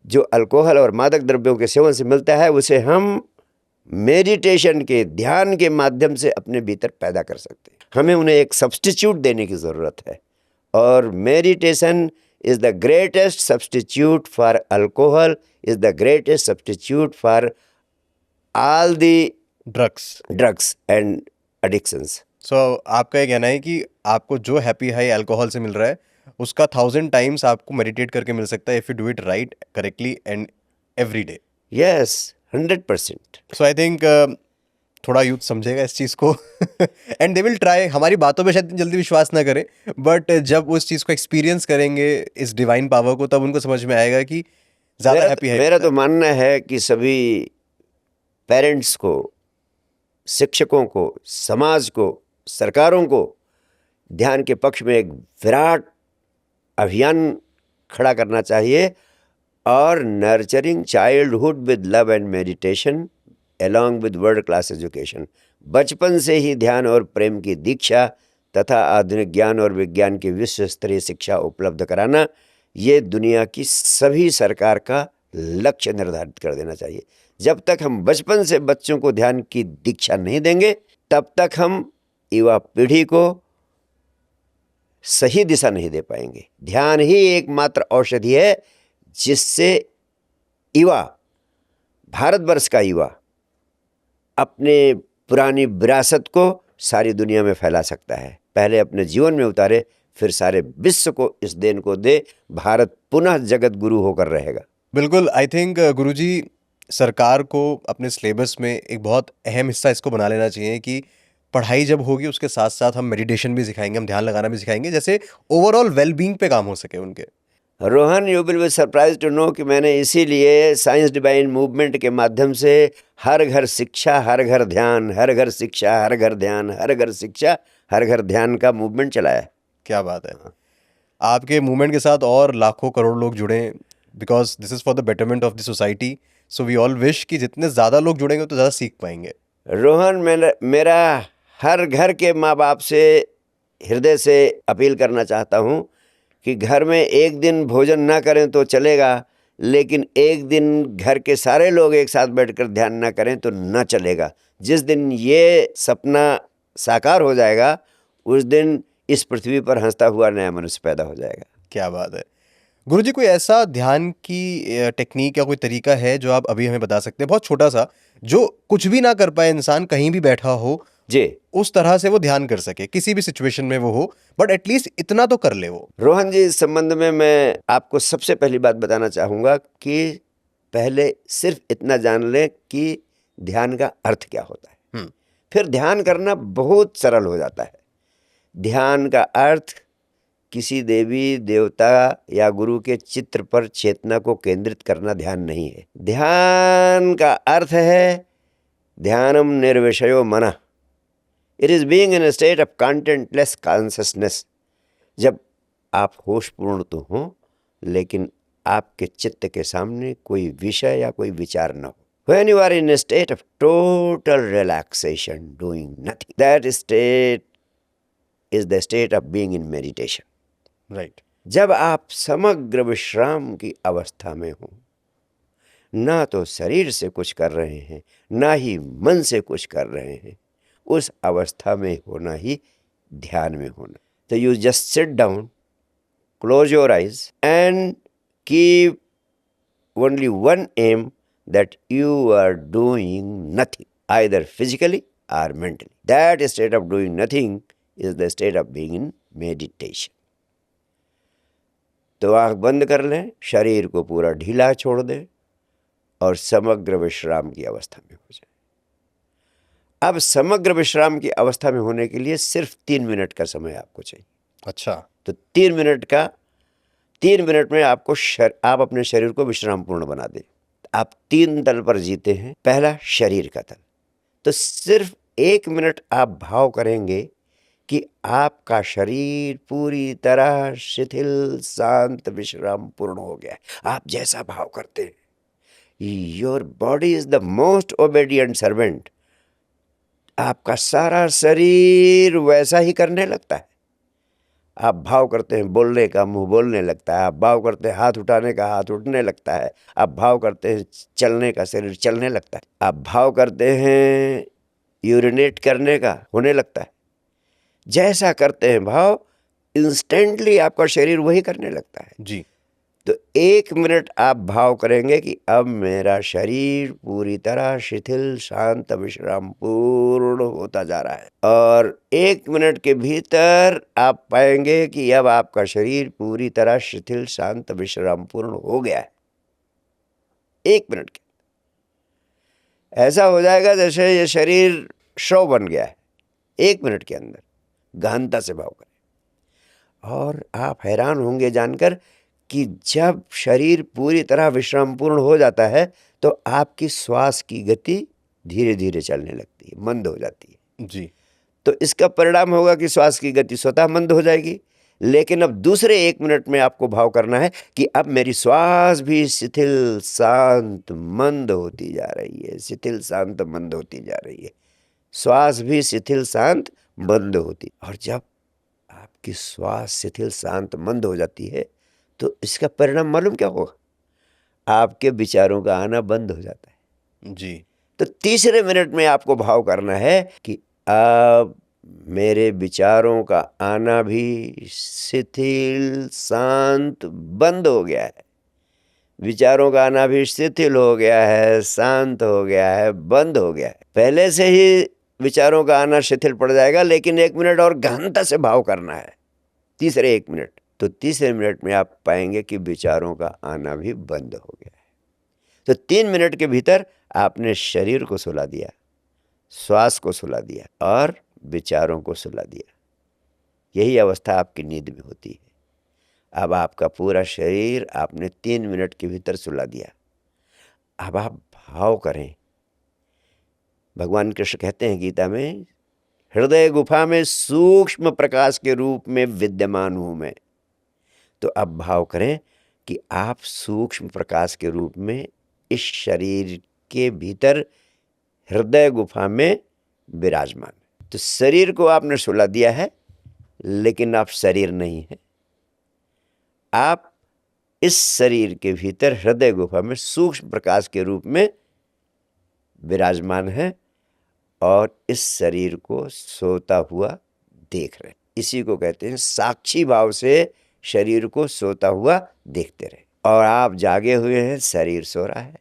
जो अल्कोहल और मादक द्रव्यों के सेवन से मिलता है, उसे हम मेडिटेशन के, ध्यान के माध्यम से अपने भीतर पैदा कर सकते हैं। हमें उन्हें एक सब्स्टिट्यूट देने की ज़रूरत है, और meditation is the greatest substitute for alcohol, is the greatest substitute for all the drugs and addictions. So आपका ये कहना है कि आपको जो हैप्पी हाई अल्कोहल से मिल रहा है, उसका 1000 टाइम्स आपको मेडिटेट करके मिल सकता है, if you do it right, correctly and every day. Yes, 100%। So I think थोड़ा यूथ समझेगा इस चीज़ को एंड दे विल ट्राई। हमारी बातों पे शायद जल्दी विश्वास ना करें, बट जब उस चीज़ को एक्सपीरियंस करेंगे, इस डिवाइन पावर को, तब उनको समझ में आएगा कि ज़्यादा हैप्पी है। मेरा तो मानना है कि सभी पेरेंट्स को, शिक्षकों को, समाज को, सरकारों को ध्यान के पक्ष में एक विराट अभियान खड़ा करना चाहिए, और nurturing childhood with love and meditation along with world class education, बचपन से ही ध्यान और प्रेम की दीक्षा तथा आधुनिक ज्ञान और विज्ञान की विश्व स्तरीय शिक्षा उपलब्ध कराना, ये दुनिया की सभी सरकार का लक्ष्य निर्धारित कर देना चाहिए। जब तक हम बचपन से बच्चों को ध्यान की दीक्षा नहीं देंगे, तब तक हम युवा पीढ़ी को सही दिशा नहीं दे पाएंगे। ध्यान ही एकमात्र औषधि है जिससे युवा, भारतवर्ष का युवा, अपने पुरानी विरासत को सारी दुनिया में फैला सकता है। पहले अपने जीवन में उतारे, फिर सारे विश्व को इस देन को दे। भारत पुनः जगत गुरु होकर रहेगा। बिल्कुल। आई थिंक गुरुजी, सरकार को अपने सिलेबस में एक बहुत अहम हिस्सा इसको बना लेना चाहिए कि पढ़ाई जब होगी उसके साथ साथ हम मेडिटेशन भी सिखाएंगे, हम ध्यान लगाना भी सिखाएंगे, जैसे ओवरऑल वेलबींग पे काम हो सके उनके। Rohan, you will be surprise to know कि मैंने इसीलिए साइंस डिवाइन मूवमेंट के माध्यम से हर घर शिक्षा, हर घर ध्यान, हर घर शिक्षा, हर घर ध्यान, हर घर शिक्षा, हर घर ध्यान का मूवमेंट चलाया। क्या बात है। आपके मूवमेंट के साथ और लाखों करोड़ लोग जुड़े, because this is for the betterment of the society. So we all wish कि जितने ज़्यादा लोग जुड़ेंगे तो ज़्यादा सीख पाएंगे। रोहन, मेरा हर घर के माँ बाप से हृदय से अपील करना चाहता हूँ कि घर में एक दिन भोजन ना करें तो चलेगा, लेकिन एक दिन घर के सारे लोग एक साथ बैठकर ध्यान ना करें तो न चलेगा। जिस दिन ये सपना साकार हो जाएगा, उस दिन इस पृथ्वी पर हंसता हुआ नया मनुष्य पैदा हो जाएगा। क्या बात है। गुरुजी, कोई ऐसा ध्यान की टेक्निक या कोई तरीका है जो आप अभी हमें बता सकते हैं, बहुत छोटा सा, जो कुछ भी ना कर पाए इंसान, कहीं भी बैठा हो जी, उस तरह से वो ध्यान कर सके, किसी भी सिचुएशन में वो हो, बट एटलीस्ट इतना तो कर ले वो? रोहन जी, इस संबंध में मैं आपको सबसे पहली बात बताना चाहूँगा कि पहले सिर्फ इतना जान लें कि ध्यान का अर्थ क्या होता है। फिर ध्यान करना बहुत सरल हो जाता है। ध्यान का अर्थ किसी देवी देवता या गुरु के चित्र पर चेतना को केंद्रित करना ध्यान नहीं है। ध्यान का अर्थ है ध्यानम निर्विषयो मनः। It is being in a state of contentless consciousness. जब आप होशपूर्ण तो हों, लेकिन आपके चित्त के सामने कोई विषय या कोई विचार न हो। When you are in a state of total relaxation, doing nothing, that state is the state of being in meditation. Right. जब आप समग्र विश्राम की अवस्था में हो, ना तो शरीर से कुछ कर रहे हैं, ना ही मन से कुछ कर रहे हैं, उस अवस्था में होना ही ध्यान में होना। तो you just sit down, close your eyes and keep only one aim, that you are doing nothing, either physically or mentally. That state of doing nothing is the state of being in meditation. तो आँख बंद कर लें, शरीर को पूरा ढीला छोड़ दें और समग्र विश्राम की अवस्था में हो जाए। अब समग्र विश्राम की अवस्था में होने के लिए सिर्फ 3 मिनट का समय आपको चाहिए। अच्छा। तो 3 मिनट में आपको आप अपने शरीर को विश्राम पूर्ण बना दें। आप 3 तल पर जीते हैं। पहला शरीर का तल, तो सिर्फ 1 मिनट आप भाव करेंगे कि आपका शरीर पूरी तरह शिथिल, शांत, विश्राम पूर्ण हो गया है। आप जैसा भाव करते हैं, your body is the most obedient servant. आपका सारा शरीर वैसा ही करने लगता है। आप भाव करते हैं बोलने का, मुंह बोलने लगता है। आप भाव करते हैं हाथ उठाने का, हाथ उठने लगता है। आप भाव करते हैं चलने का, शरीर चलने लगता है। आप भाव करते हैं यूरिनेट करने का, होने लगता है। जैसा करते हैं भाव, इंस्टेंटली आपका शरीर वही करने लगता है जी। तो 1 मिनट आप भाव करेंगे कि अब मेरा शरीर पूरी तरह शिथिल, शांत, विश्राम पूर्ण होता जा रहा है। और 1 मिनट के भीतर आप पाएंगे कि अब आपका शरीर पूरी तरह शिथिल, शांत, विश्राम पूर्ण हो गया है। 1 मिनट के ऐसा हो जाएगा जैसे ये शरीर शव बन गया है। 1 मिनट के अंदर गहनता से भाव करें और आप हैरान होंगे जानकर कि जब शरीर पूरी तरह विश्राम पूर्ण हो जाता है तो आपकी श्वास की गति धीरे धीरे चलने लगती है, मंद हो जाती है। जी। तो इसका परिणाम होगा कि श्वास की गति स्वतः मंद हो जाएगी। लेकिन अब दूसरे 1 मिनट में आपको भाव करना है कि अब मेरी श्वास भी शिथिल, शांत, मंद होती जा रही है। शिथिल, शांत, मंद होती जा रही है। श्वास भी शिथिल, शांत, मंद होती। और जब आपकी श्वास शिथिल, शांत, मंद हो जाती है तो इसका परिणाम मालूम क्या होगा? आपके विचारों का आना बंद हो जाता है। जी। तो तीसरे मिनट में आपको भाव करना है कि अब मेरे विचारों का आना भी शिथिल, शांत, बंद हो गया है। विचारों का आना भी शिथिल हो गया है, शांत हो गया है, बंद हो गया है। पहले से ही विचारों का आना शिथिल पड़ जाएगा, लेकिन 1 मिनट और गहनता से भाव करना है। तीसरे 1 मिनट, तो तीसरे मिनट में आप पाएंगे कि विचारों का आना भी बंद हो गया है। तो 3 मिनट के भीतर आपने शरीर को सुला दिया, श्वास को सुला दिया और विचारों को सुला दिया। यही अवस्था आपकी नींद में होती है। अब आपका पूरा शरीर आपने 3 मिनट के भीतर सुला दिया। अब आप भाव करें। भगवान कृष्ण कहते हैं गीता में, हृदय गुफा में सूक्ष्म प्रकाश के रूप में विद्यमान हूं मैं। तो अब भाव करें कि आप सूक्ष्म प्रकाश के रूप में इस शरीर के भीतर हृदय गुफा में विराजमान। तो शरीर को आपने सुला दिया है, लेकिन आप शरीर नहीं है। आप इस शरीर के भीतर हृदय गुफा में सूक्ष्म प्रकाश के रूप में विराजमान है और इस शरीर को सोता हुआ देख रहे। इसी को कहते हैं साक्षी भाव से शरीर को सोता हुआ देखते रहे। और आप जागे हुए हैं, शरीर सो रहा है।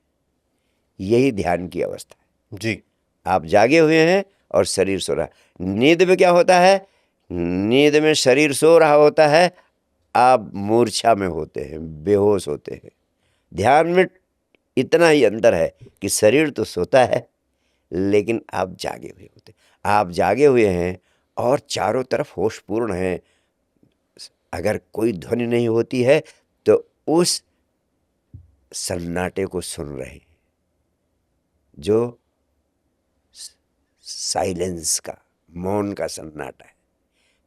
यही ध्यान की अवस्था है। जी। आप जागे हुए हैं और शरीर सो रहा है। नींद में क्या होता है? नींद में शरीर सो रहा होता है, आप मूर्छा में होते हैं, बेहोश होते हैं। ध्यान में इतना ही अंतर है कि शरीर तो सोता है, लेकिन आप जागे हुए होते हैं। आप जागे हुए हैं और चारों तरफ होशपूर्ण हैं। अगर कोई ध्वनि नहीं होती है तो उस सन्नाटे को सुन रहे हैं, जो साइलेंस का, मौन का सन्नाटा है।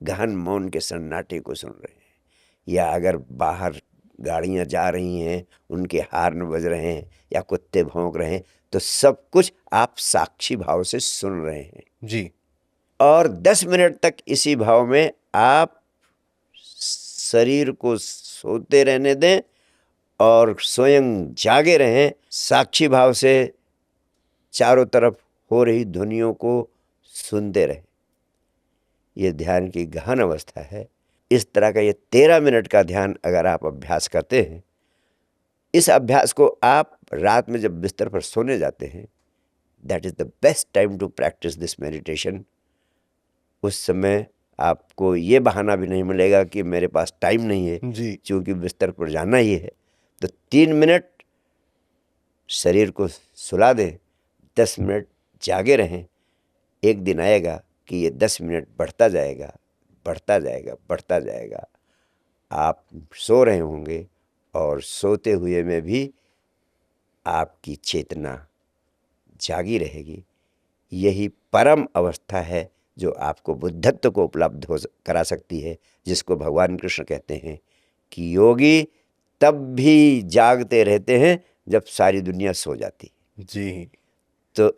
गहन मौन के सन्नाटे को सुन रहे हैं। या अगर बाहर गाड़ियाँ जा रही हैं, उनके हार्न बज रहे हैं या कुत्ते भौंक रहे हैं, तो सब कुछ आप साक्षी भाव से सुन रहे हैं। जी। और 10 मिनट तक इसी भाव में आप शरीर को सोते रहने दें और स्वयं जागे रहें, साक्षी भाव से चारों तरफ हो रही ध्वनियों को सुनते रहें। ये ध्यान की गहन अवस्था है। इस तरह का ये 13 मिनट का ध्यान अगर आप अभ्यास करते हैं, इस अभ्यास को आप रात में जब बिस्तर पर सोने जाते हैं, that is the best time to practice this meditation. उस समय आपको ये बहाना भी नहीं मिलेगा कि मेरे पास टाइम नहीं है, जी। क्योंकि बिस्तर पर जाना ही है। तो 3 मिनट शरीर को सुला दें, 10 मिनट जागे रहें। एक दिन आएगा कि ये 10 मिनट बढ़ता जाएगा, बढ़ता जाएगा, बढ़ता जाएगा। आप सो रहे होंगे और सोते हुए में भी आपकी चेतना जागी रहेगी। यही परम अवस्था है जो आपको बुद्धत्व को उपलब्ध करा सकती है, जिसको भगवान कृष्ण कहते हैं कि योगी तब भी जागते रहते हैं जब सारी दुनिया सो जाती है। जी। तो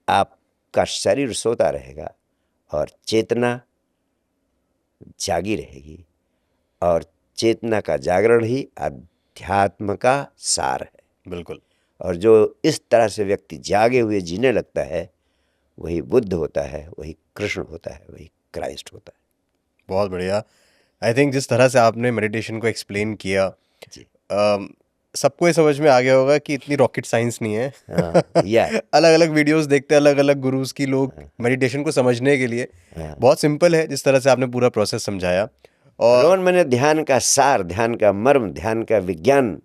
आपका शरीर सोता रहेगा और चेतना जागी रहेगी, और चेतना का जागरण ही अध्यात्म का सार है। बिल्कुल। और जो इस तरह से व्यक्ति जागे हुए जीने लगता है, वही बुद्ध होता है, वही कृष्ण होता है, वही क्राइस्ट होता है। बहुत बढ़िया। आई थिंक जिस तरह से आपने मेडिटेशन को एक्सप्लेन किया, जी। सबको ये समझ में आ गया होगा कि इतनी रॉकेट साइंस नहीं है। अलग अलग वीडियोस देखते हैं अलग अलग गुरुज की लोग मेडिटेशन को समझने के लिए। बहुत सिंपल है जिस तरह से आपने पूरा प्रोसेस समझाया। और रोहन, मैंने ध्यान का सार, ध्यान का मर्म, ध्यान का विज्ञान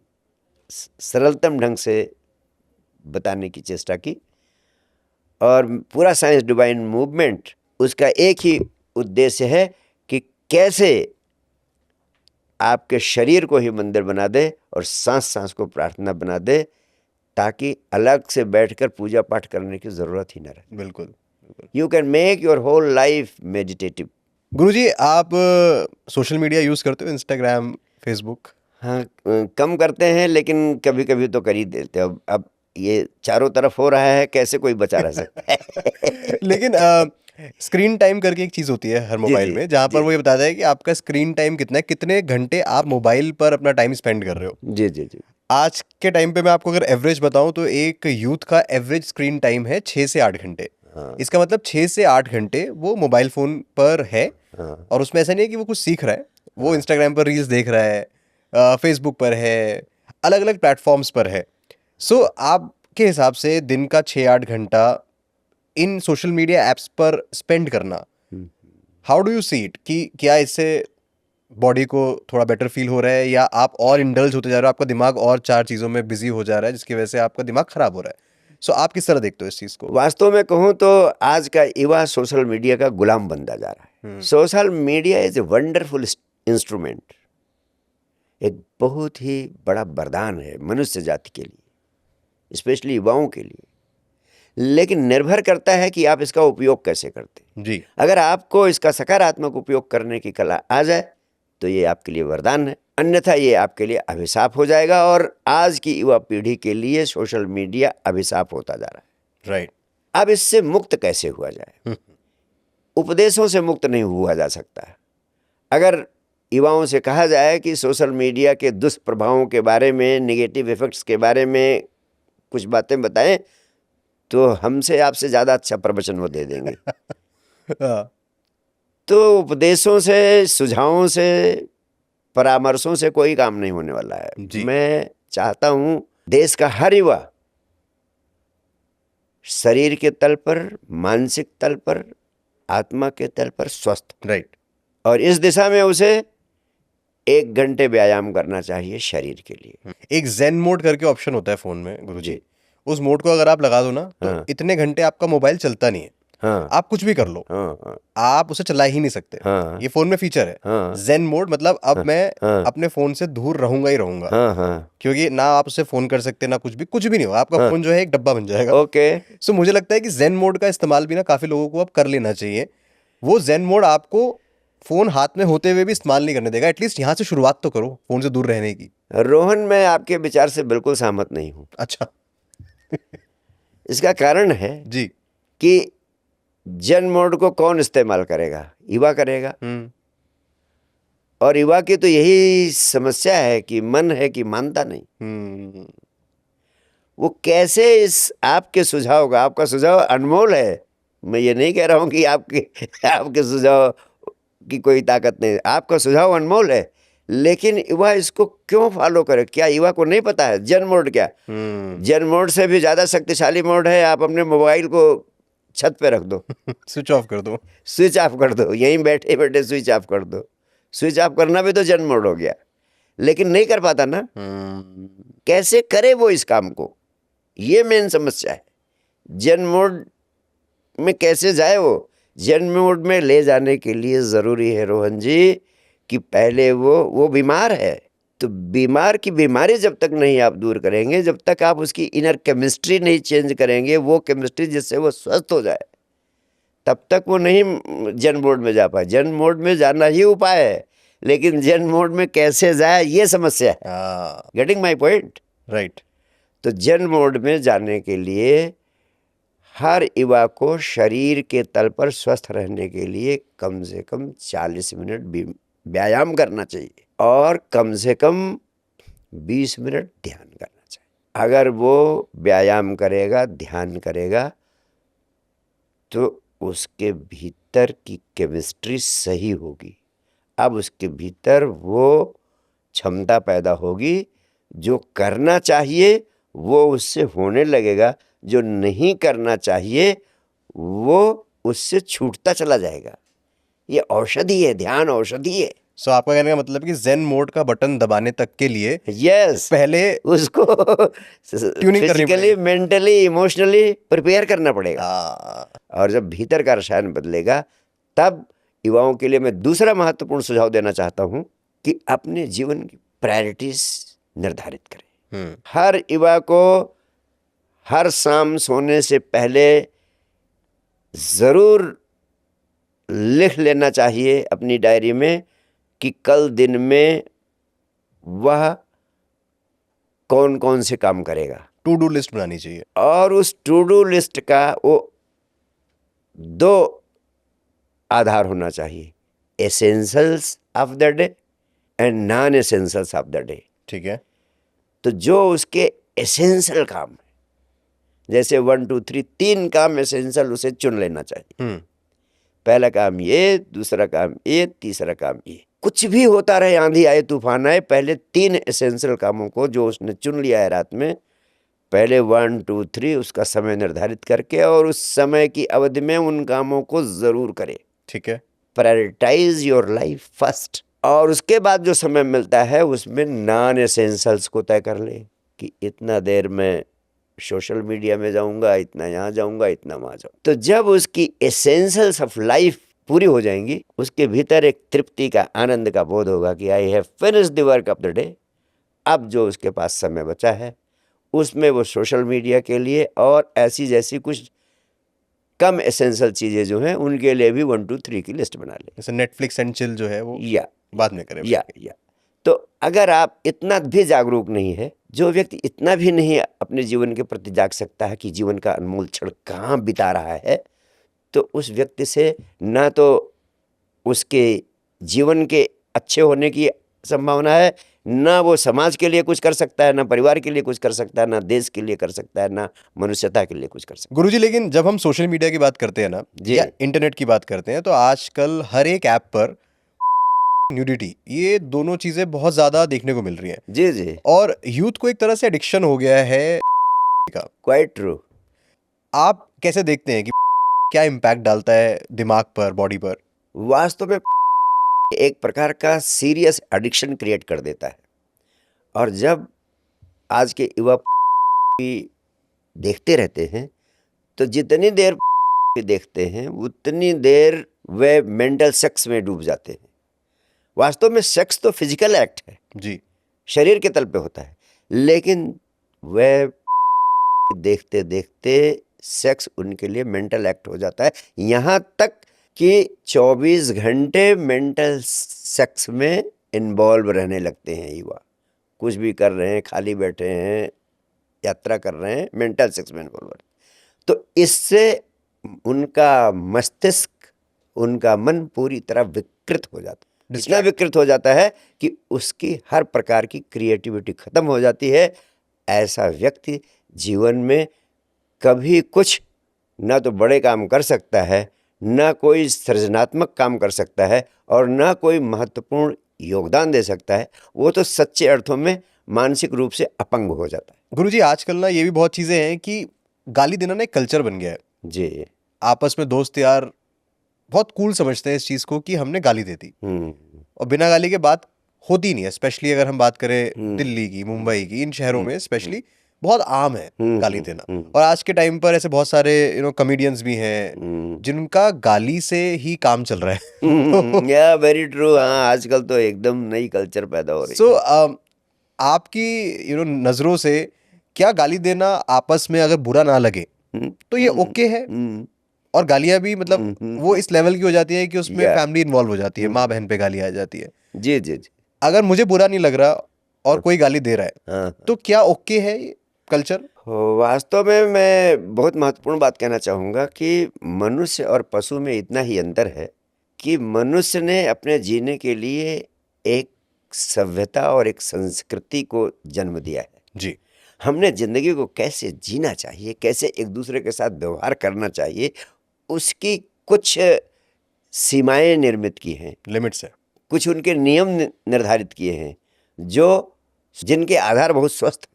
सरलतम ढंग से बताने की चेष्टा की। और पूरा साइंस डिवाइन मूवमेंट, उसका एक ही उद्देश्य है कि कैसे आपके शरीर को ही मंदिर बना दे और सांस सांस को प्रार्थना बना दे, ताकि अलग से बैठकर पूजा पाठ करने की ज़रूरत ही न रहे। बिल्कुल। You can make your whole life meditative. Guruji, आप सोशल मीडिया यूज़ करते हो, इंस्टाग्राम, फेसबुक? हाँ, कम करते हैं, लेकिन कभी कभी तो कर ही देते हैं। अब ये चारों तरफ हो रहा है, कैसे कोई बचा रह सकता है। लेकिन स्क्रीन टाइम करके एक चीज़ होती है हर जी मोबाइल जी में, जहाँ पर जी वो ये बताता है कि आपका स्क्रीन टाइम कितना है, कितने घंटे आप मोबाइल पर अपना टाइम स्पेंड कर रहे हो। जी जी जी। आज के टाइम पे मैं आपको अगर एवरेज बताऊं तो एक यूथ का एवरेज स्क्रीन टाइम है 6 से 8 घंटे। हाँ इसका मतलब 6 से 8 घंटे वो मोबाइल फ़ोन पर है। हाँ और उसमें ऐसा नहीं है कि वो कुछ सीख रहा है, वो इंस्टाग्राम पर रील्स देख रहा है, फेसबुक पर है, अलग अलग प्लेटफॉर्म्स पर है। सो आपके हिसाब से दिन का 6-8 घंटा इन सोशल मीडिया एप्स पर स्पेंड करना, how do you see it, कि क्या इससे बॉडी को थोड़ा बेटर फील हो रहा है, या आप और इंडल्ज होते जा रहे हो, आपका दिमाग और 4 चीज़ों में बिजी हो जा रहा है जिसकी वजह से आपका दिमाग खराब हो रहा है? सो आप किस तरह देखते हो इस चीज़ को? वास्तव में कहूँ तो आज का युवा सोशल मीडिया का गुलाम बनता जा रहा है। Social media is a wonderful instrument, एक बहुत ही बड़ा वरदान है मनुष्य जाति के लिए, स्पेशली युवाओं के लिए। लेकिन निर्भर करता है कि आप इसका उपयोग कैसे करते हैं। जी। अगर आपको इसका सकारात्मक उपयोग करने की कला आ जाए तो ये आपके लिए वरदान है, अन्यथा ये आपके लिए अभिशाप हो जाएगा। और आज की युवा पीढ़ी के लिए सोशल मीडिया अभिशाप होता जा रहा है। राइट। अब इससे मुक्त कैसे हुआ जाए? उपदेशों से मुक्त नहीं हुआ जा सकता। अगर युवाओं से कहा जाए कि सोशल मीडिया के दुष्प्रभावों के बारे में, नेगेटिव इफेक्ट्स के बारे में कुछ बातें बताएं, तो हमसे आपसे ज़्यादा अच्छा प्रवचन वो दे देंगे। तो उपदेशों से, सुझावों से, परामर्शों से कोई काम नहीं होने वाला है। मैं चाहता हूं देश का हर युवा शरीर के तल पर, मानसिक तल पर, आत्मा के तल पर स्वस्थ। राइट। और इस दिशा में उसे 1 घंटे व्यायाम करना चाहिए शरीर के लिए। एक ज़ेन मोड करके ऑप्शन होता है फ़ोन में गुरुजी, उस मोड को अगर आप लगा दो ना, तो इतने घंटे आपका मोबाइल चलता नहीं है। हाँ, आप कुछ भी कर लो, आप उसे चला ही नहीं सकते। ये फ़ोन में फीचर है ज़ेन मोड, मतलब अब मैं अपने फ़ोन से दूर रहूंगा ही रहूंगा। क्योंकि ना आप उसे फ़ोन कर सकते, ना कुछ भी नहीं होगा, आपका फ़ोन जो है एक डब्बा बन जाएगा। ओके। सो मुझे लगता है कि ज़ेन मोड का इस्तेमाल भी ना काफ़ी लोगों को अब कर लेना चाहिए। वो ज़ेन मोड आपको फोन हाथ में होते हुए भी इस्तेमाल नहीं करने देगा। एटलीस्ट यहाँ से शुरुआत तो करो फोन से दूर रहने की। रोहन, मैं आपके विचार से बिल्कुल सहमत नहीं हूँ। अच्छा। इसका कारण है जी। कि जन मोड को कौन इस्तेमाल करेगा? युवा करेगा। और युवा की तो यही समस्या है कि मन है कि मानता नहीं। वो कैसे इस आपके सुझाव का, आपका सुझाव अनमोल है, मैं ये नहीं कह रहा हूं कि आपके सुझाव की कोई ताकत नहीं, आपका सुझाव अनमोल है, लेकिन युवा इसको क्यों फॉलो करे? क्या युवा को नहीं पता है जन मोड क्या? जन मोड से भी ज्यादा शक्तिशाली मोड है, आप अपने मोबाइल को छत पे रख दो, स्विच ऑफ कर दो, स्विच ऑफ कर दो, यहीं बैठे बैठे स्विच ऑफ कर दो। स्विच ऑफ करना भी तो जन मोड हो गया, लेकिन नहीं कर पाता ना। कैसे करे वो इस काम को, ये मेन समस्या है। जन मोड में कैसे जाए वो? जन मोड में ले जाने के लिए जरूरी है रोहन जी कि पहले वो बीमार है, तो बीमार की बीमारी जब तक नहीं आप दूर करेंगे, जब तक आप उसकी इनर केमिस्ट्री नहीं चेंज करेंगे, वो केमिस्ट्री जिससे वो स्वस्थ हो जाए, तब तक वो नहीं जन मोड में जा पाए। जन मोड में जाना ही उपाय है, लेकिन जन मोड में कैसे जाए ये समस्या है। Getting my point? राइट। तो जन मोड में जाने के लिए हर युवा को शरीर के तल पर स्वस्थ रहने के लिए कम से कम 40 मिनट व्यायाम करना चाहिए और कम से कम 20 मिनट ध्यान करना चाहिए। अगर वो व्यायाम करेगा, ध्यान करेगा, तो उसके भीतर की केमिस्ट्री सही होगी। अब उसके भीतर वो क्षमता पैदा होगी, जो करना चाहिए वो उससे होने लगेगा, जो नहीं करना चाहिए वो उससे छूटता चला जाएगा। ये औषधि है, ध्यान औषधि है। सो आपका कहने का मतलब कि जेन मोड का बटन दबाने तक के लिए यस, पहले उसको ट्यूनिंग करनी फिजिकली, मेंटली, इमोशनली प्रिपेयर करना पड़ेगा। और जब भीतर का रसायन बदलेगा, तब युवाओं के लिए मैं दूसरा महत्वपूर्ण सुझाव देना चाहता हूं कि अपने जीवन की प्रायोरिटीज निर्धारित करें। हर युवा को हर शाम सोने से पहले जरूर लिख लेना चाहिए अपनी डायरी में कि कल दिन में वह कौन कौन से काम करेगा। टू डू लिस्ट बनानी चाहिए। और उस टू डू लिस्ट का वो 2 आधार होना चाहिए, essentials of the day and non essentials of the day. ठीक है। तो जो उसके एसेंशियल काम है, जैसे 1 2 3 3 काम एसेंशियल उसे चुन लेना चाहिए। पहला काम ये, दूसरा काम ये, तीसरा काम ये। कुछ भी होता रहे, आंधी आए तूफान आए, पहले 3 एसेंशियल कामों को जो उसने चुन लिया है रात में, पहले 1 2 3 उसका समय निर्धारित करके और उस समय की अवधि में उन कामों को जरूर करे। ठीक है। Prioritize your life first. और उसके बाद जो समय मिलता है उसमें नॉन एसेंशियल्स को तय कर ले कि इतना देर में सोशल मीडिया में जाऊंगा, इतना यहाँ जाऊंगा, इतना वहां जाऊंगा। तो जब उसकी एसेंशियल्स ऑफ लाइफ पूरी हो जाएंगी, उसके भीतर एक तृप्ति का, आनंद का बोध होगा कि I have finished the work of the day. अब जो उसके पास समय बचा है उसमें वो सोशल मीडिया के लिए और ऐसी जैसी कुछ कम एसेंशियल चीजें जो हैं उनके लिए भी 1 2 3 की लिस्ट बना ले। जैसे नेटफ्लिक्स एंड चिल जो है वो या बाद में करें। या तो अगर आप इतना भी जागरूक नहीं है, जो व्यक्ति इतना भी नहीं अपने जीवन के प्रति जाग सकता है कि जीवन का अनमोल क्षण कहाँ बिता रहा है, तो उस व्यक्ति से ना तो उसके जीवन के अच्छे होने की संभावना है, ना वो समाज के लिए कुछ कर सकता है, ना परिवार के लिए कुछ कर सकता है, ना देश के लिए कर सकता है, ना मनुष्यता के लिए कुछ कर सकता है। गुरुजी, लेकिन जब हम सोशल मीडिया की बात करते हैं ना, या इंटरनेट की बात करते हैं, तो आजकल हर एक ऐप पर न्यूडिटी, ये दोनों चीजें बहुत ज्यादा देखने को मिल रही हैं। जी जी। और यूथ को एक तरह से एडिक्शन हो गया है का। Quite true. आप कैसे देखते हैं कि क्या इम्पैक्ट डालता है दिमाग पर, बॉडी पर? वास्तव में एक प्रकार का सीरियस एडिक्शन क्रिएट कर देता है। और जब आज के युवा देखते रहते हैं, तो जितनी देर देखते हैं उतनी देर वे मेंटल सेक्स में डूब जाते हैं। वास्तव में सेक्स तो फिजिकल एक्ट है जी, शरीर के तल पे होता है, लेकिन वे देखते देखते सेक्स उनके लिए मेंटल एक्ट हो जाता है। यहाँ तक कि 24 घंटे मेंटल सेक्स में इन्वॉल्व रहने लगते हैं युवा। कुछ भी कर रहे हैं, खाली बैठे हैं, यात्रा कर रहे हैं, मेंटल सेक्स में इन्वॉल्व है। तो इससे उनका मस्तिष्क, उनका मन पूरी तरह विकृत हो जाता है। इतना विकृत हो जाता है कि उसकी हर प्रकार की क्रिएटिविटी खत्म हो जाती है। ऐसा व्यक्ति जीवन में कभी कुछ ना तो बड़े काम कर सकता है, ना कोई सृजनात्मक काम कर सकता है, और ना कोई महत्वपूर्ण योगदान दे सकता है। वो तो सच्चे अर्थों में मानसिक रूप से अपंग हो जाता है। गुरुजी आजकल ना ये भी बहुत चीजें हैं कि गाली देना ना एक कल्चर बन गया है। जी। आपस में दोस्त यार बहुत कूल समझते हैं इस चीज को कि हमने गाली दे दी, और बिना गाली के बात होती नहीं है। स्पेशली अगर हम बात करें दिल्ली की, मुंबई की, इन शहरों में स्पेशली बहुत आम है गाली देना। और आज के टाइम पर ऐसे बहुत सारे कॉमेडियंस भी हैं जिनका गाली से ही काम चल रहा है। या वेरी ट्रू। हाँ, आजकल तो एकदम नई कल्चर पैदा हो रही सो आपकी नजरों से क्या गाली देना आपस में अगर बुरा ना लगे तो ये ओके है? और गालियां भी मतलब वो इस लेवल की हो जाती है कि उसमें फैमिली इन्वॉल्व हो जाती है, माँ बहन पे गाली आ जाती है। जी जी जी। अगर मुझे बुरा नहीं लग रहा और कोई गाली दे रहा है हाँ, तो क्या ओके है ये कल्चर? वास्तव में मैं बहुत महत्वपूर्ण बात कहना चाहूँगा कि मनुष्य और पशु में इतना ही अंतर है कि मनुष्य ने अपने जीने के लिए एक सभ्यता और एक संस्कृति को जन्म दिया है। जी। हमने जिंदगी को कैसे जीना चाहिए, कैसे एक दूसरे के साथ व्यवहार करना चाहिए, उसकी कुछ सीमाएं निर्मित की हैं, लिमिट्स है। कुछ उनके नियम निर्धारित किए हैं जो जिनके आधार बहुत स्वस्थ।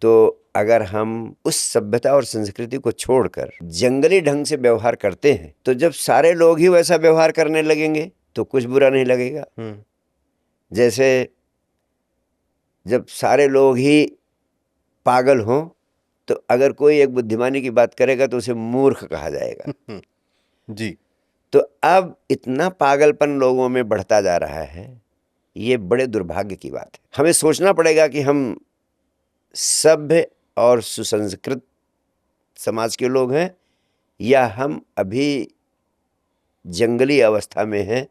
तो अगर हम उस सभ्यता और संस्कृति को छोड़कर जंगली ढंग से व्यवहार करते हैं तो जब सारे लोग ही वैसा व्यवहार करने लगेंगे तो कुछ बुरा नहीं लगेगा। जैसे जब सारे लोग ही पागल हों तो अगर कोई एक बुद्धिमानी की बात करेगा तो उसे मूर्ख कहा जाएगा। जी। तो अब इतना पागलपन लोगों में बढ़ता जा रहा है, ये बड़े दुर्भाग्य की बात है। हमें सोचना पड़ेगा कि हम सभ्य और सुसंस्कृत समाज के लोग हैं या हम अभी जंगली अवस्था में हैं।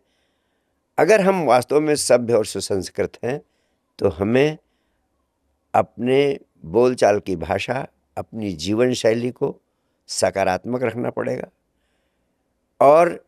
अगर हम वास्तव में सभ्य और सुसंस्कृत हैं तो हमें अपने बोलचाल की भाषा, अपनी जीवन शैली को सकारात्मक रखना पड़ेगा और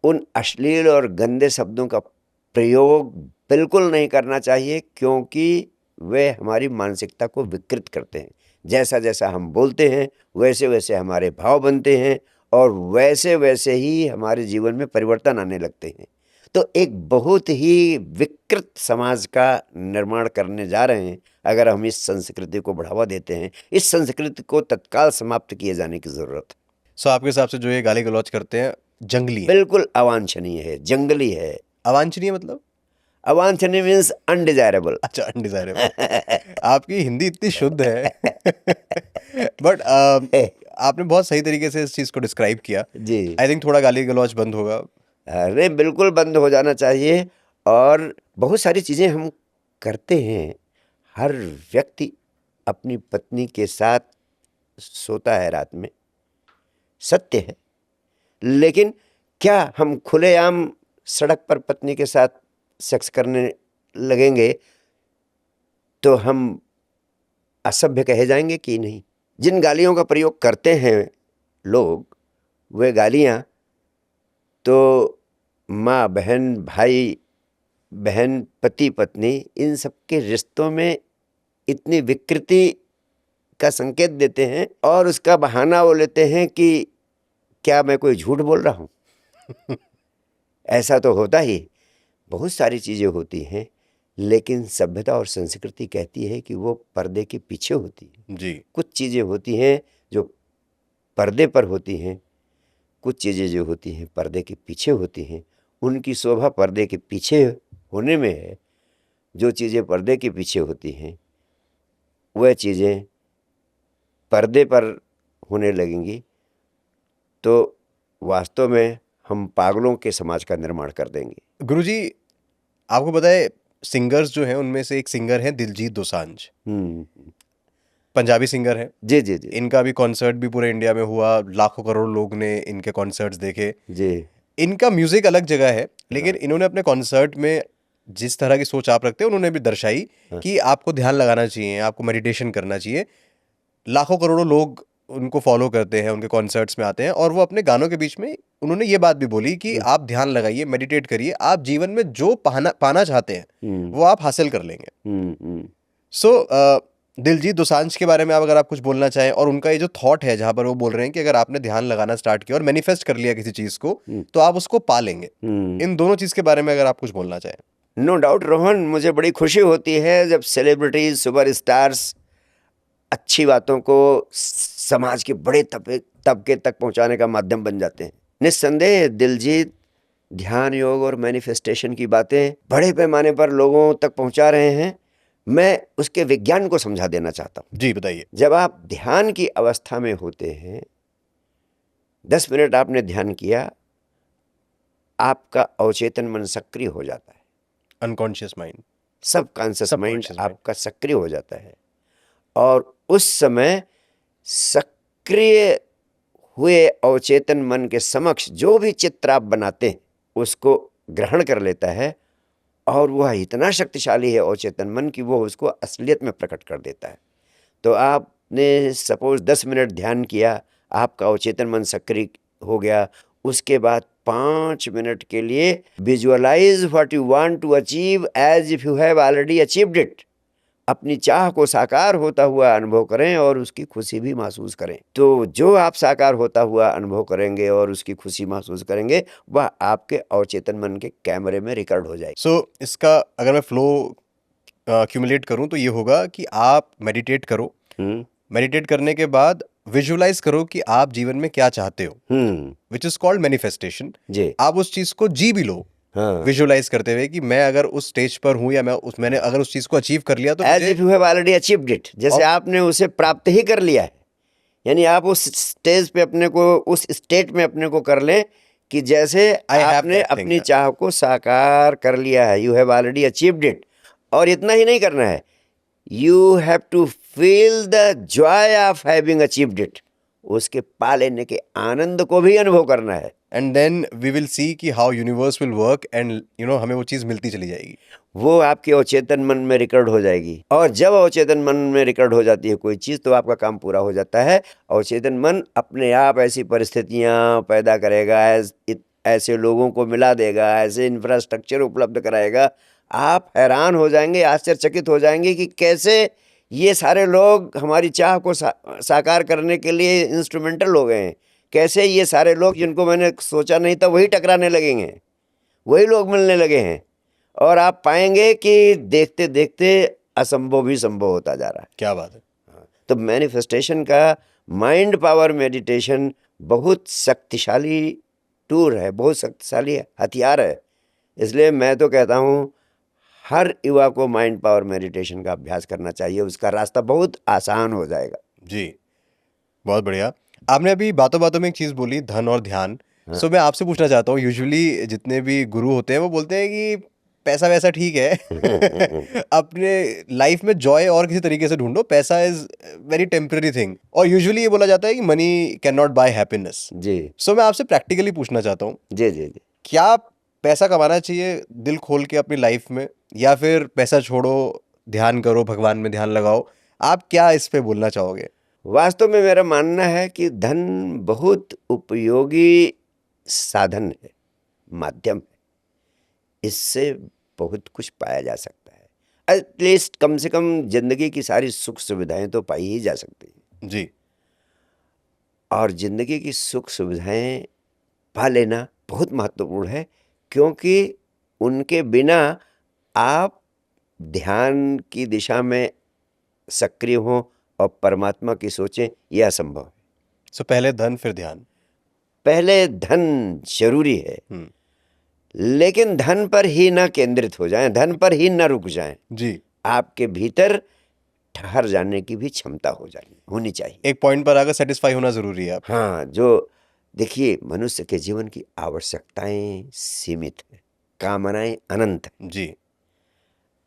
उन अश्लील और गंदे शब्दों का प्रयोग बिल्कुल नहीं करना चाहिए, क्योंकि वे हमारी मानसिकता को विकृत करते हैं। जैसा जैसा हम बोलते हैं वैसे वैसे हमारे भाव बनते हैं और वैसे वैसे ही हमारे जीवन में परिवर्तन आने लगते हैं। तो एक बहुत ही विकृत समाज का निर्माण करने जा रहे हैं अगर हम इस संस्कृति को बढ़ावा देते हैं। इस संस्कृति को तत्काल समाप्त किए जाने की जरूरत है। सो आपके हिसाब से जो ये गाली गलौज करते हैं जंगली है? बिल्कुल अवांछनीय है, जंगली है। अवांछनीय मतलब? अवांछनीय मीन्स अनडिजायरेबल। अच्छा, अनडिजायरेबल। आपकी हिंदी इतनी शुद्ध है। बट आपने बहुत सही तरीके से इस चीज को डिस्क्राइब किया। जी। आई थिंक थोड़ा गाली गलौज बंद होगा। अरे बिल्कुल बंद हो जाना चाहिए। और बहुत सारी चीज़ें हम करते हैं। हर व्यक्ति अपनी पत्नी के साथ सोता है रात में, सत्य है, लेकिन क्या हम खुलेआम सड़क पर पत्नी के साथ सेक्स करने लगेंगे तो हम असभ्य कहे जाएंगे कि नहीं? जिन गालियों का प्रयोग करते हैं लोग, वे गालियाँ तो माँ बहन, भाई बहन, पति पत्नी, इन सब के रिश्तों में इतनी विकृति का संकेत देते हैं और उसका बहाना वो लेते हैं कि क्या मैं कोई झूठ बोल रहा हूँ। ऐसा तो होता ही, बहुत सारी चीज़ें होती हैं, लेकिन सभ्यता और संस्कृति कहती है कि वो पर्दे के पीछे होती है। जी। कुछ चीज़ें होती हैं जो पर्दे पर होती हैं, कुछ चीज़ें जो होती हैं पर्दे के पीछे होती हैं। उनकी शोभा पर्दे के पीछे होने में है। जो चीज़ें पर्दे के पीछे होती हैं वह चीज़ें पर्दे पर होने लगेंगी तो वास्तव में हम पागलों के समाज का निर्माण कर देंगे। गुरुजी, आपको पता है सिंगर्स जो हैं उनमें से एक सिंगर है दिलजीत दोसांझ। पंजाबी सिंगर हैं। जी जी जी इनका भी कॉन्सर्ट भी पूरे इंडिया में हुआ, लाखों करोड़ लोग ने इनके कॉन्सर्ट्स देखे। जी। इनका म्यूजिक अलग जगह है, लेकिन इन्होंने अपने कॉन्सर्ट में जिस तरह की सोच आप रखते हैं उन्होंने भी दर्शाई कि आपको ध्यान लगाना चाहिए, आपको मेडिटेशन करना चाहिए। लाखों करोड़ों लोग उनको फॉलो करते हैं, उनके कॉन्सर्ट्स में आते हैं, और वो अपने गानों के बीच में उन्होंने ये बात भी बोली कि आप ध्यान लगाइए, मेडिटेट करिए, आप जीवन में जो पाना चाहते हैं वो आप हासिल कर लेंगे। सो दिलजीत दोसांझ के बारे में अगर आप कुछ बोलना चाहें, और उनका ये जो थॉट है जहां पर वो बोल रहे हैं कि अगर आपने ध्यान लगाना स्टार्ट किया और मैनिफेस्ट कर लिया किसी चीज को तो आप उसको पा लेंगे, इन दोनों चीज के बारे में अगर आप कुछ बोलना चाहें। नो डाउट रोहन, मुझे बड़ी खुशी होती है जब सेलिब्रिटीज, सुपर स्टार्स अच्छी बातों को समाज के बड़े तबके तक पहुंचाने का माध्यम बन जाते हैं। निस्संदेह दिलजीत ध्यान, योग और मैनिफेस्टेशन की बातें बड़े पैमाने पर लोगों तक पहुंचा रहे हैं। मैं उसके विज्ञान को समझा देना चाहता हूं। जी बताइए। जब आप ध्यान की अवस्था में होते हैं, 10 मिनट आपने ध्यान किया, आपका अवचेतन मन सक्रिय हो जाता है, अनकॉन्शियस माइंड, सब कॉन्शियस माइंड Subconscious mind. आपका सक्रिय हो जाता है, और उस समय सक्रिय हुए अवचेतन मन के समक्ष जो भी चित्र आप बनाते हैं उसको ग्रहण कर लेता है, और वह इतना शक्तिशाली है अवचेतन मन कि वो उसको असलियत में प्रकट कर देता है। तो आपने सपोज 10 मिनट ध्यान किया, आपका अवचेतन मन सक्रिय हो गया, उसके बाद 5 मिनट के लिए visualize what you want to achieve as if you have already achieved it. अपनी चाह को साकार होता हुआ अनुभव करें और उसकी खुशी भी महसूस करें। तो जो आप साकार होता हुआ अनुभव करेंगे और उसकी खुशी महसूस करेंगे, वह आपके अवचेतन मन के कैमरे में रिकॉर्ड हो जाएगी। सो इसका अगर मैं फ्लो क्यूमुलेट करूं तो ये होगा कि आप मेडिटेट करो, मेडिटेट करने के बाद विजुअलाइज करो कि आप जीवन में क्या चाहते हो, विच इज कॉल्ड मैनिफेस्टेशन। जी आप उस चीज को जी भी लो, हाँ, विजुअलाइज करते हुए कि मैं अगर उस स्टेज पर हूं या मैंने अगर उस चीज को अचीव कर लिया तो एज मुझे if you have already achieved it, जैसे आपने उसे प्राप्त ही कर लिया है। यानी आप उस स्टेज पे अपने को, उस स्टेट में अपने को कर लें कि जैसे I have आपने that thing, अपनी हाँ। चाह को साकार कर लिया है, you have already achieved it. और इतना ही नहीं करना है, you have to feel the joy of having achieved it. उसके पा लेने के आनंद को भी अनुभव करना है। And then we will see कि how universe will work, and you know हमें वो चीज मिलती चली जाएगी। वो आपके अवचेतन मन में रिकॉर्ड हो जाएगी, और जब अवचेतन मन में रिकॉर्ड हो जाती है कोई चीज़, तो आपका काम पूरा हो जाता है। अवचेतन मन अपने आप ऐसी परिस्थितियां पैदा करेगा, ऐसे लोगों को मिला देगा, ऐसे इंफ्रास्ट्रक्चर उपलब्ध कराएगा, आप हैरान हो जाएंगे, आश्चर्यचकित हो जाएंगे कि कैसे ये सारे लोग हमारी चाह को साकार करने के लिए इंस्ट्रूमेंटल हो गए हैं। कैसे ये सारे लोग जिनको मैंने सोचा नहीं था वही टकराने लगेंगे, वही लोग मिलने लगे हैं, और आप पाएंगे कि देखते देखते असंभव भी संभव होता जा रहा है। क्या बात है। तो मैनिफेस्टेशन का माइंड पावर मेडिटेशन बहुत शक्तिशाली टूर है, बहुत शक्तिशाली हथियार है। इसलिए मैं तो कहता हूँ हर युवा को माइंड पावर मेडिटेशन का अभ्यास करना चाहिए, उसका रास्ता बहुत आसान हो जाएगा। जी बहुत बढ़िया। आपने अभी बातों बातों में एक चीज बोली, धन और ध्यान। सो मैं आपसे पूछना चाहता हूँ, यूजुअली जितने भी गुरु होते हैं वो बोलते हैं कि पैसा वैसा ठीक है अपने लाइफ में जॉय और किसी तरीके से ढूंढो, पैसा इज वेरी टेम्पररी थिंग, और यूजुअली ये बोला जाता है कि money can not buy happiness. जी सो मैं आपसे प्रैक्टिकली पूछना चाहता हूँ, जी जी जी। क्या पैसा कमाना चाहिए दिल खोल के अपनी लाइफ में, या फिर पैसा छोड़ो, ध्यान करो, भगवान में ध्यान लगाओ? आप क्या इस पे बोलना चाहोगे? वास्तव में मेरा मानना है कि धन बहुत उपयोगी साधन है, माध्यम है, इससे बहुत कुछ पाया जा सकता है। एटलीस्ट कम से कम जिंदगी की सारी सुख सुविधाएं तो पाई ही जा सकती हैं। जी। और जिंदगी की सुख सुविधाएं पा लेना बहुत महत्वपूर्ण है, क्योंकि उनके बिना आप ध्यान की दिशा में सक्रिय हों और परमात्मा की सोचें, यह असंभव है। सो पहले धन फिर ध्यान। पहले धन जरूरी है, लेकिन धन पर ही ना केंद्रित हो जाएं, धन पर ही ना रुक जाएं। जी। आपके भीतर ठहर जाने की भी क्षमता होनी चाहिए। एक पॉइंट पर आकर सेटिस्फाई होना जरूरी है। हाँ, जो देखिए, मनुष्य के जीवन की आवश्यकताएं सीमित हैं, कामनाएं अनंत हैं। जी।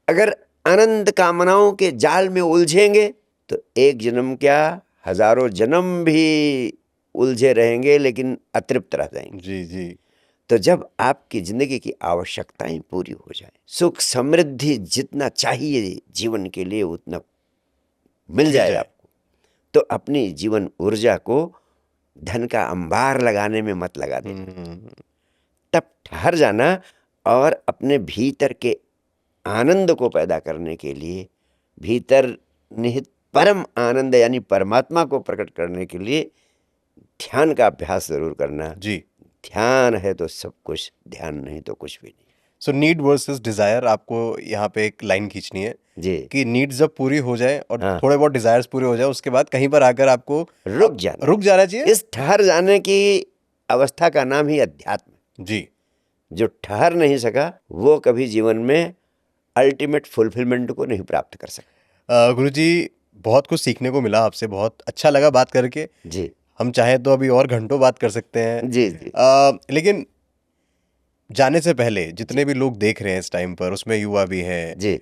अगर अनंत कामनाओं के जाल में उलझेंगे तो एक जन्म क्या, हजारों जन्म भी उलझे रहेंगे लेकिन अतृप्त रह जाएंगे। जी जी। तो जब आपकी जिंदगी की आवश्यकताएं पूरी हो जाए, सुख समृद्धि जितना चाहिए जीवन के लिए उतना मिल जाए आपको, तो अपनी जीवन ऊर्जा को धन का अंबार लगाने में मत लगा देना। तब ठहर जाना और अपने भीतर के आनंद को पैदा करने के लिए, भीतर निहित परम आनंद यानी परमात्मा को प्रकट करने के लिए ध्यान का अभ्यास जरूर करना। जी। ध्यान है तो सब कुछ, ध्यान नहीं तो कुछ भी नहीं। सो नीड वर्सेस डिजायर, आपको यहाँ पे एक लाइन खींचनी है जी, कि नीड्स जब पूरी हो जाए और हाँ। थोड़े बहुत डिजायर्स पूरे हो जाए, उसके बाद कहीं पर आकर आपको रुक जाना, रुक जाना चाहिए। इस ठहर जाने की अवस्था का नाम ही अध्यात्म। जी। जो ठहर नहीं सका वो कभी जीवन में अल्टीमेट फुलफिलमेंट को नहीं प्राप्त कर सका। गुरुजी, बहुत कुछ सीखने को मिला आपसे, बहुत अच्छा लगा बात करके। जी हम चाहे तो अभी और घंटों बात कर सकते हैं। जी जी लेकिन जाने से पहले जितने भी लोग देख रहे हैं इस टाइम पर, उसमें युवा भी हैं, जी।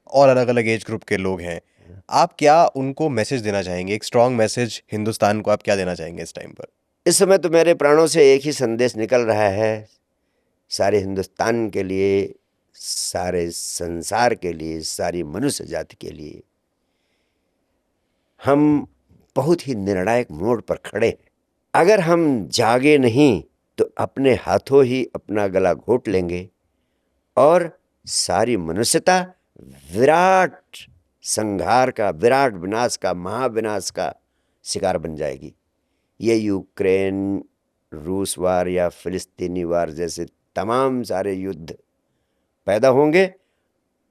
और अलग अलग एज ग्रुप के लोग हैं, आप क्या उनको मैसेज देना चाहेंगे? एक स्ट्रॉन्ग मैसेज हिंदुस्तान को आप क्या देना चाहेंगे इस टाइम पर? इस समय तो मेरे प्राणों से एक ही संदेश निकल रहा है, सारे हिंदुस्तान के लिए, सारे संसार के लिए, सारी मनुष्य जाति के लिए। हम बहुत ही निर्णायक मोड़ पर खड़े हैं। अगर हम जागे नहीं तो अपने हाथों ही अपना गला घोट लेंगे और सारी मनुष्यता विराट संहार का, विराट विनाश का, महाविनाश का शिकार बन जाएगी। ये यूक्रेन, रूस वार या फिलिस्तीनी वार जैसे तमाम सारे युद्ध पैदा होंगे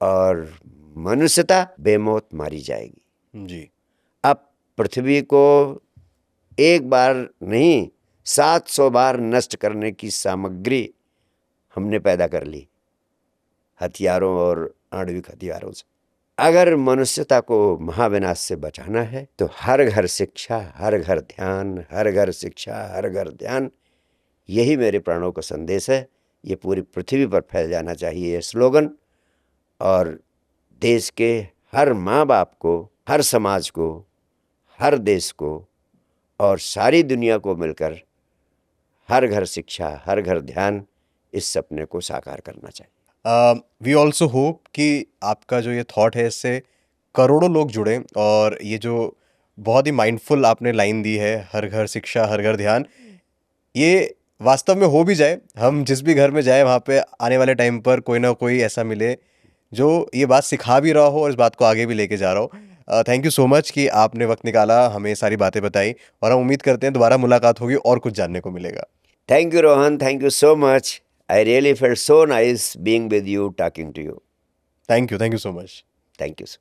और मनुष्यता बेमौत मारी जाएगी। जी। अब पृथ्वी को एक बार नहीं 700 बार नष्ट करने की सामग्री हमने पैदा कर ली, हथियारों और आणविक हथियारों से। अगर मनुष्यता को महाविनाश से बचाना है तो हर घर शिक्षा, हर घर ध्यान, हर घर शिक्षा, हर घर ध्यान, यही मेरे प्राणों का संदेश है। ये पूरी पृथ्वी पर फैल जाना चाहिए ये स्लोगन, और देश के हर माँ बाप को, हर समाज को, हर देश को और सारी दुनिया को मिलकर हर घर शिक्षा, हर घर ध्यान, इस सपने को साकार करना चाहिए। वी ऑल्सो होप कि आपका जो ये थॉट है इससे करोड़ों लोग जुड़े, और ये जो बहुत ही माइंडफुल आपने लाइन दी है, हर घर शिक्षा हर घर ध्यान, ये वास्तव में हो भी जाए। हम जिस भी घर में जाए वहाँ पे आने वाले टाइम पर कोई ना कोई ऐसा मिले जो ये बात सिखा भी रहा हो और इस बात को आगे भी लेके जा रहा हो। थैंक यू सो मच कि आपने वक्त निकाला, हमें सारी बातें बताई, और हम उम्मीद करते हैं दोबारा मुलाकात होगी और कुछ जानने को मिलेगा। Thank you, Rohan. Thank you so much. I really felt so nice being with you, talking to you. Thank you so much. Thank you, sir.